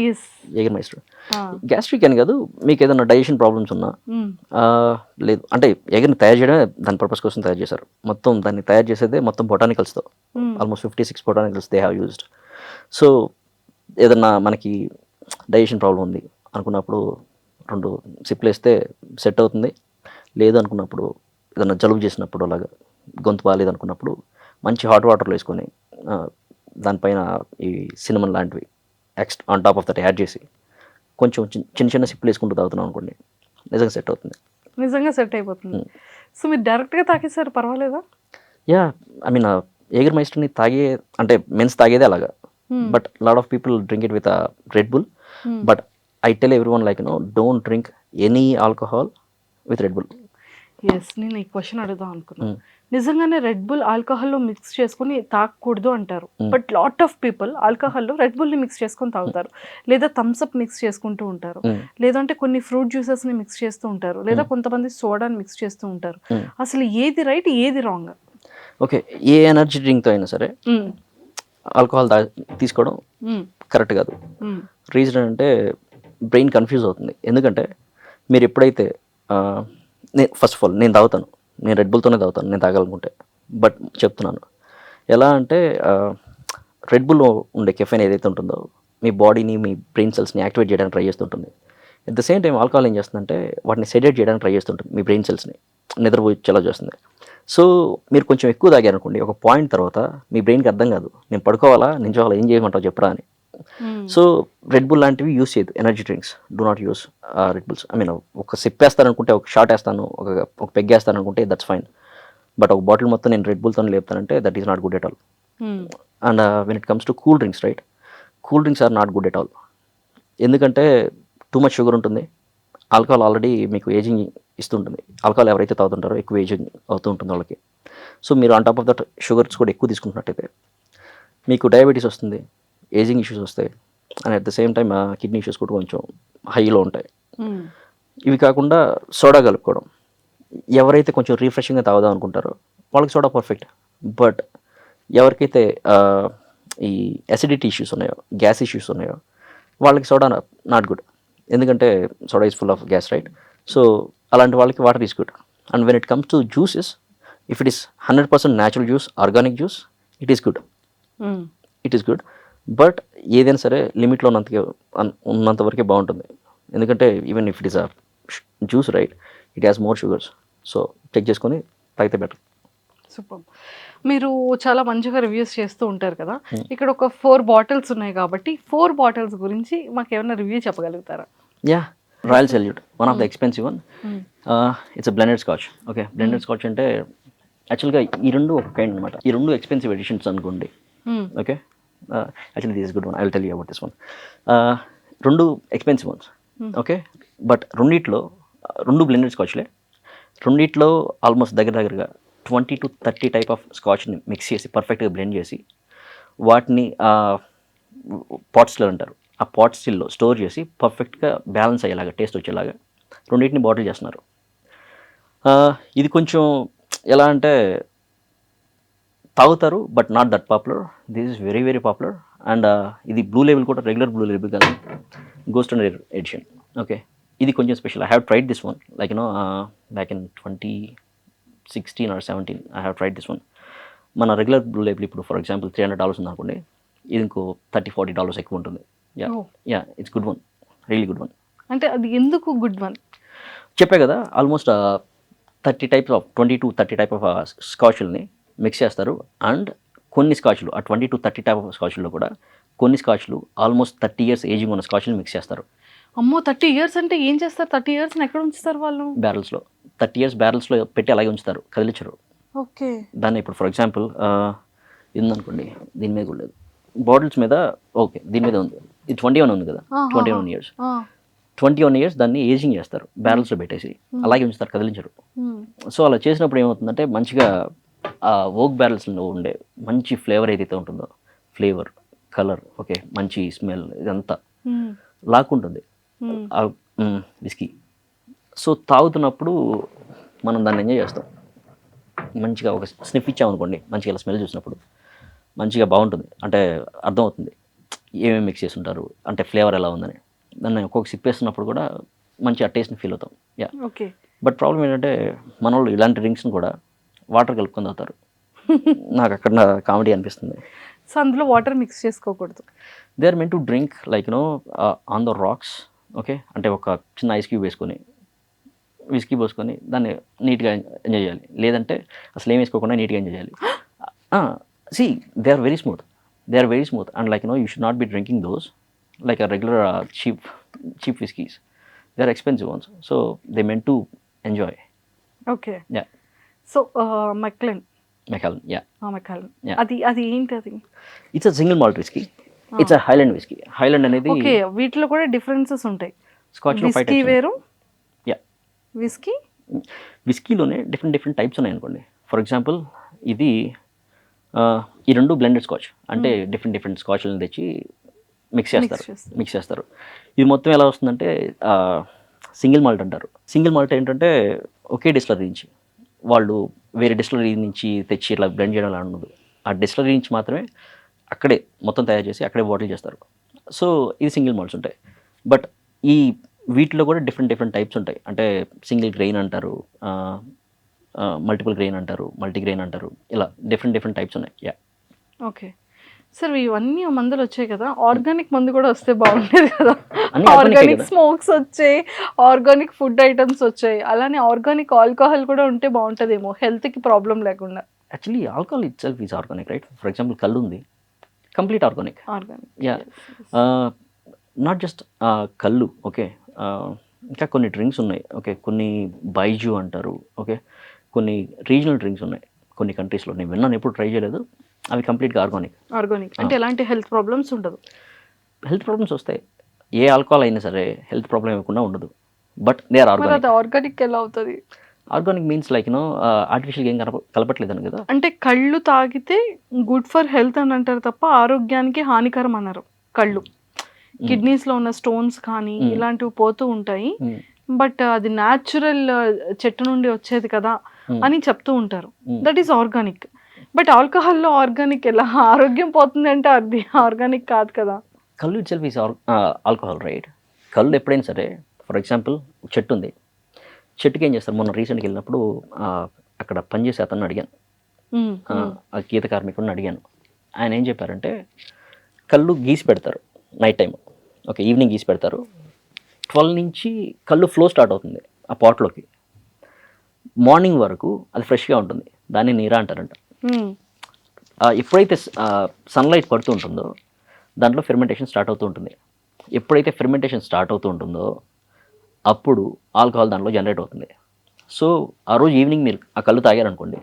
ఎస్, ఎగర్ మైస్టర్. గ్యాస్ట్రిక్ అని కాదు, మీకు ఏదైనా డైజెషన్ ప్రాబ్లమ్స్ ఉన్నా, లేదు అంటే ఎగర్ని తయారు చేయడమే దాని పర్పస్ కోసం తయారు చేశారు. మొత్తం దాన్ని తయారు చేసేదే మొత్తం బొటానికల్స్తో, almost 56 botanicals they have used. So ఏదన్నా మనకి డైజెషన్ ప్రాబ్లం ఉంది అనుకున్నప్పుడు 2 సిప్లు వేస్తే సెట్ అవుతుంది. లేదు అనుకున్నప్పుడు, ఏదన్నా జలుబు చేసినప్పుడు, అలాగా గొంతు బాగాలేదు అనుకున్నప్పుడు మంచి హాట్ వాటర్లో వేసుకొని దానిపైన ఈ సినమన్ లాంటివి on top of that add చేసి కొంచెం చిన్న చిన్న సిప్పులు వేసుకుంటూ తాగుతున్నాం అనుకోండి, నిజంగా సెట్ అవుతుంది. నిజంగా సెట్ అయిపోతుంది. సో మీరు డైరెక్ట్గా తాగేసారు, పర్వాలేదా? యా, ఐ మీన్ ఏగర్ మైస్టర్ని తాగే అంటే మెన్స్ తాగేదే అలాగా. But lot of people drink it with Red Bull. But I tell everyone like don't drink any alcohol with Red Bull. Yes, నేను ఈ క్వశ్చన్ అడుగుదాం అనుకున్నాను. నిజంగానే రెడ్ బుల్ ఆల్కహాల్లో మిక్స్ చేసుకుని తాగకూడదు అంటారు. బట్ లాట్ ఆఫ్ పీపుల్ ఆల్కహాల్లో Red బుల్ని మిక్స్ చేసుకొని తాగుతారు, లేదా థమ్స్అప్ మిక్స్ చేసుకుంటూ ఉంటారు, లేదంటే కొన్ని ఫ్రూట్ జ్యూసెస్ని మిక్స్ చేస్తూ ఉంటారు, లేదా కొంతమంది సోడాని మిక్స్ చేస్తూ ఉంటారు. అసలు ఏది రైట్, ఏది రాంగ్? ఓకే, ఏ ఎనర్జీ డ్రింక్తో అయినా సరే ఆల్కహాల్ తీసుకోవడం కరెక్ట్ కాదు. రీజన్ అంటే బ్రెయిన్ కన్ఫ్యూజ్ అవుతుంది. ఎందుకంటే మీరు ఎప్పుడైతే ఫస్ట్ ఆఫ్ ఆల్ నేను తాగుతాను, నేను రెడ్ బుల్తోనే తాగుతాను నేను తాగాలనుకుంటే. బట్ చెప్తున్నాను ఎలా అంటే రెడ్ బుల్లో ఉండే కెఫెన్ ఏదైతే ఉంటుందో మీ బాడీని మీ బ్రెయిన్ సెల్స్ని యాక్టివేట్ చేయడానికి ట్రై చేస్తుంటుంది. At the same time alcohol ఏం చేస్తుందంటే వాటిని సెడేట్ చేయడానికి ట్రై చేస్తుంటుంది, మీ బ్రెయిన్ సెల్స్ని నిద్రపోయేలా చేస్తుంది. సో మీరు కొంచెం ఎక్కువ తాగారనుకోండి, ఒక పాయింట్ తర్వాత మీ బ్రెయిన్కి అర్థం కాదు నేను పడుకోవాలా నించోవాలా ఏం చేయమంటావు చెప్పరా అని. సో రెడ్ బుల్ లాంటివి యూస్ చేయదు, energy drinks do not use Red Bulls. I mean ఒక సిప్ వేస్తాననుకుంటే, ఒక షాట్ వేస్తాను, ఒక పెగ్ వేస్తాను అనుకుంటే దట్స్ ఫైన్. బట్ ఒక బాటిల్ మొత్తం నేను రెడ్ బుల్తో లేపుతానంటే that is not good at all. And when it comes to cool drinks, right, cool drinks are not good at all. ఎందుకంటే టూ మచ్ షుగర్ ఉంటుంది. ఆల్కహాల్ ఆల్రెడీ మీకు ageing ఇస్తుంటుంది. Alcohol ఎవరైతే తాగుతుంటారో ఎక్కువ ఏజింగ్ అవుతూ ఉంటుంది వాళ్ళకి. సో మీరు on top of that sugars కూడా ఎక్కువ తీసుకుంటున్నట్టయితే మీకు డయాబెటీస్ వస్తుంది, ఏజింగ్ ఇష్యూస్ వస్తాయి, and at the same time kidney issues కూడా కొంచెం హైలో ఉంటాయి. ఇవి కాకుండా సోడా కలుపుకోవడం, ఎవరైతే కొంచెం రిఫ్రెషింగ్గా తాగుదాం అనుకుంటారో వాళ్ళకి సోడా పర్ఫెక్ట్. బట్ ఎవరికైతే ఈ అసిడిటీ ఇష్యూస్ ఉన్నాయో, గ్యాస్ ఇష్యూస్ ఉన్నాయో వాళ్ళకి సోడా నాట్ గుడ్. ఎందుకంటే soda is full of gas, right. So అలాంటి వాళ్ళకి water is good. And when it comes to juices, if it is 100% natural juice, organic juice, it is good, it is good. But ఏదైనా సరే లిమిట్లో ఉన్నంత వరకే బాగుంటుంది. ఎందుకంటే even if it is a juice, right, it has more sugars. So check చేసుకొని తాగితే better. Super. మీరు చాలా మంచిగా రివ్యూస్ చేస్తూ ఉంటారు కదా, ఇక్కడ ఒక 4 బాటిల్స్ ఉన్నాయి కాబట్టి 4 బాటిల్స్ గురించి మాకు ఏమైనా రివ్యూ చెప్పగలుగుతారా? Yeah, royal salute, one of the expensive one. It's a blended scotch. Okay, blended scotch అంటే యాక్చువల్గా ఈ రెండు ఒక కైండ్ అనమాట. ఈ రెండు ఎక్స్పెన్సివ్ ఎడిషన్స్ అనుకోండి. Okay, actually this is good one, I will tell you about this one. రెండు ఎక్స్పెన్సివ్ వన్స్. ఓకే, బట్ రెండిట్లో రెండు బ్లెండెడ్ స్కాచ్లే. రెండిట్లో ఆల్మోస్ట్ దగ్గరగా 20 to 30 టైప్ ఆఫ్ స్కాచ్ని మిక్స్ చేసి పర్ఫెక్ట్గా బ్లెండ్ చేసి వాటిని పాట్ స్టిల్ అంటారు, ఆ పాట్ స్టిల్లో స్టోర్ చేసి పర్ఫెక్ట్గా బ్యాలెన్స్ అయ్యేలాగా, టేస్ట్ వచ్చేలాగా రెండింటిని బాటిల్ చేస్తున్నారు. ఇది కొంచెం ఎలా అంటే తాగుతారు but not that popular. This is very very popular. And ఇది బ్లూ లేబుల్ కూడా రెగ్యులర్ బ్లూ లేబుల్ కాదు, గోస్ట్ అండ్ ఎడిషన్. ఓకే, ఇది కొంచెం special. I have tried this one like back in 2016 or 17 I have tried this one. మన regular blue label ఇప్పుడు for example $300 ఉంది అనుకోండి, ఇది ఇంకో $30-40 ఎక్కువ ఉంటుంది. Yeah it's good one, really good one. అంటే అది ఎందుకు గుడ్ వన్? చెప్పే కదా, ఆల్మోస్ట్ 20 to 30 టైప్ ఆఫ్ స్కాచ్ల్ని మిక్స్ చేస్తారు. అండ్ కొన్ని స్కాచ్లు ఆ 20 to 30 టైప్ ఆఫ్ స్కాచ్ల్లో కూడా కొన్ని స్కాచ్లు ఆల్మోస్ట్ 30 years ఏజింగ్ ఉన్న స్కాచ్ని మిక్స్ చేస్తారు. అమ్మో, 30 years అంటే ఏం చేస్తారు? 30 years ఎక్కడ ఉంచుతారు వాళ్ళు? బ్యారల్స్లో 30 years బ్యారల్స్లో పెట్టి అలాగే ఉంచుతారు, కదిలించరు. ఓకే, దాన్ని ఇప్పుడు ఫర్ ఎగ్జాంపుల్ ఇది ఉందనుకోండి, దీని మీద కూడా లేదు, బాటిల్స్ మీద ఓకే దీని మీద ఉంది, ఇది 21 ఉంది కదా, 21 years. 21 years దాన్ని ఏజింగ్ చేస్తారు, బ్యారల్స్లో పెట్టేసి అలాగే ఉంచుతారు, కదిలించరు. సో అలా చేసినప్పుడు ఏమవుతుందంటే మంచిగా ఆ ఓక్ బ్యారల్స్లో ఉండే మంచి ఫ్లేవర్ ఏదైతే ఉంటుందో, ఫ్లేవర్, కలర్, ఓకే, మంచి స్మెల్, ఇదంతా లాక్కుంటుంది విస్కీ. సో తాగుతున్నప్పుడు మనం దాన్ని ఎంజాయ్ చేస్తాం. మంచిగా ఒక స్నిఫ్ ఇచ్చామనుకోండి, మంచిగా స్మెల్ చూసినప్పుడు మంచిగా బాగుంటుంది. అంటే అర్థమవుతుంది ఏమేమి మిక్స్ చేసి ఉంటారు, అంటే ఫ్లేవర్ ఎలా ఉందని. దాన్ని ఒక్కొక్క సిప్ వేస్తున్నప్పుడు కూడా మంచి ఆ టేస్ట్ని ఫీల్ అవుతాం. Yeah, okay. బట్ ప్రాబ్లం ఏంటంటే మన వాళ్ళు ఇలాంటి డ్రింక్స్ని కూడా వాటర్ కలుపుకొని తాగుతారు. నాకు అక్కడ కామెడీ అనిపిస్తుంది. సో అందులో వాటర్ మిక్స్ చేసుకోకూడదు. They are meant to drink like on the rocks. Okay, అంటే ఒక చిన్న ఐస్ క్యూబ్ వేసుకొని విస్కీ పోసుకొని దాన్ని నీట్గా ఎంజాయ్ చేయాలి. లేదంటే అసలు ఏం వేసుకోకుండా నీట్గా ఎంజాయ్ చేయాలి. See they are very smooth and like you should not be drinking those like a regular cheap whiskies. They are expensive ones. So they meant to enjoy. Okay. Yeah. So Macallan Macallan. Yeah. Macallan Yeah. అది ఏంటి అది? It's a single malt whisky. It's a Highland whisky. Highland అనేది okay, వీటిలో కూడా differences ఉంటాయి. స్కాచ్లో 5 whisky types. వేరు, yeah. Whisky విస్కీలోనే డిఫరెంట్ టైప్స్ ఉన్నాయి అనుకోండి. ఫర్ ఎగ్జాంపుల్ ఇది ఈ రెండు బ్లెండెడ్ స్కాచ్, అంటే డిఫరెంట్ స్కాచ్లను తెచ్చి మిక్స్ చేస్తారు. ఇది మొత్తం ఎలా వస్తుందంటే సింగిల్ మాల్ట్ అంటారు. సింగిల్ మాల్ట్ ఏంటంటే ఒకే డిస్టిలరీ నుంచి, వాళ్ళు వేరే డిస్టిలరీ నుంచి తెచ్చి ఇట్లా బ్లెండ్ చేయడం అలా ఉండదు. ఆ డిస్టిలరీ నుంచి మాత్రమే అక్కడే మొత్తం తయారు చేసి అక్కడే బాటిల్ చేస్తారు. సో ఇది సింగిల్ మాల్ట్స్ ఉంటాయి. బట్ ఈ వీటిలో కూడా డిఫరెంట్ టైప్స్ ఉంటాయి. అంటే సింగిల్ గ్రెయిన్ అంటారు, మల్టిపుల్ గ్రెయిన్ అంటారు, మల్టీగ్రెయిన్ అంటారు, ఇలా డిఫరెంట్ టైప్స్ ఉన్నాయి. యా. ఓకే సార్, ఇవన్నీ మందులు వచ్చాయి కదా, ఆర్గానిక్ మందు కూడా వస్తే బాగుండేది కదా. అన్నీ organic ఆర్గానిక్ కదా. స్మోక్స్ వచ్చాయి, ఆర్గానిక్ ఫుడ్ ఐటమ్స్ వచ్చాయి, అలానే ఆర్గానిక్ ఆల్కహాల్ కూడా ఉంటే బాగుంటుందేమో హెల్త్కి ప్రాబ్లం లేకుండా. Actually alcohol it self is organic, right? For example కళ్ళు ఉంది, complete organic. Organic. Yeah. Not just కళ్ళు, ఓకే. ఇంకా కొన్ని డ్రింక్స్ ఉన్నాయి, ఓకే. కొన్ని బైజు అంటారు, ఓకే. కొన్ని రీజనల్ డ్రింక్స్ ఉన్నాయి కొన్ని కంట్రీస్లో. నేను విన్నాను, ఎప్పుడు ట్రై చేయలేదు. అవి కంప్లీట్గా ఆర్గానిక్ అంటే ఎలాంటి హెల్త్ ప్రాబ్లమ్స్ ఉండదు. హెల్త్ ప్రాబ్లమ్స్ వస్తాయి, ఏ ఆల్కహాల్ అయినా సరే హెల్త్ ప్రాబ్లం ఇవ్వకుండా ఉండదు. బట్ దే ఆర్ మరి ఆర్గానిక్. అది ఆర్గానిక్ ఎలా అవుతుంది? ఆర్గానిక్ మీన్స్ లైక్ ఆర్టిఫిషియల్గా ఏం కలపట్లేదని కదా. అంటే కళ్ళు తాగితే గుడ్ ఫర్ హెల్త్ అని అంటారు తప్ప ఆరోగ్యానికి హానికరం అన్నారు. కళ్ళు కిడ్నీస్లో ఉన్న స్టోన్స్ కానీ ఇలాంటివి పోతూ ఉంటాయి, బట్ అది న్యాచురల్ చెట్టు నుండి వచ్చేది కదా అని చెప్తూ ఉంటారు. That is organic. బట్ ఆల్కహాల్లో ఆర్గానిక్ ఎలా? ఆరోగ్యం పోతుంది అంటే అది ఆర్గానిక్ కాదు కదా. కళ్ళు itself is alcohol, right? కళ్ళు ఎప్పుడైనా సరే, ఫర్ ఎగ్జాంపుల్ చెట్టు ఉంది, చెట్టుకి ఏం చేస్తారు? మొన్న రీసెంట్గా వెళ్ళినప్పుడు అక్కడ పనిచేసే అతను అడిగాను, ఆ గీత కార్మికుడిని అడిగాను. ఆయన ఏం చెప్పారంటే కళ్ళు గీసి పెడతారు నైట్ టైం, ఓకే. ఈవినింగ్ గీసి పెడతారు. 12 నుంచి కళ్ళు ఫ్లో స్టార్ట్ అవుతుంది ఆ పాట్లోకి. మార్నింగ్ వరకు అది ఫ్రెష్గా ఉంటుంది, దాన్ని నీరా అంటారంట. ఎప్పుడైతే సన్లైట్ పడుతూ ఉంటుందో దాంట్లో ఫెర్మెంటేషన్ స్టార్ట్ అవుతూ ఉంటుంది. ఎప్పుడైతే ఫెర్మెంటేషన్ స్టార్ట్ అవుతూ ఉంటుందో అప్పుడు ఆల్కహాల్ దాంట్లో జనరేట్ అవుతుంది. సో ఆ రోజు ఈవినింగ్ మీరు ఆ కళ్ళు తాగారనుకోండి,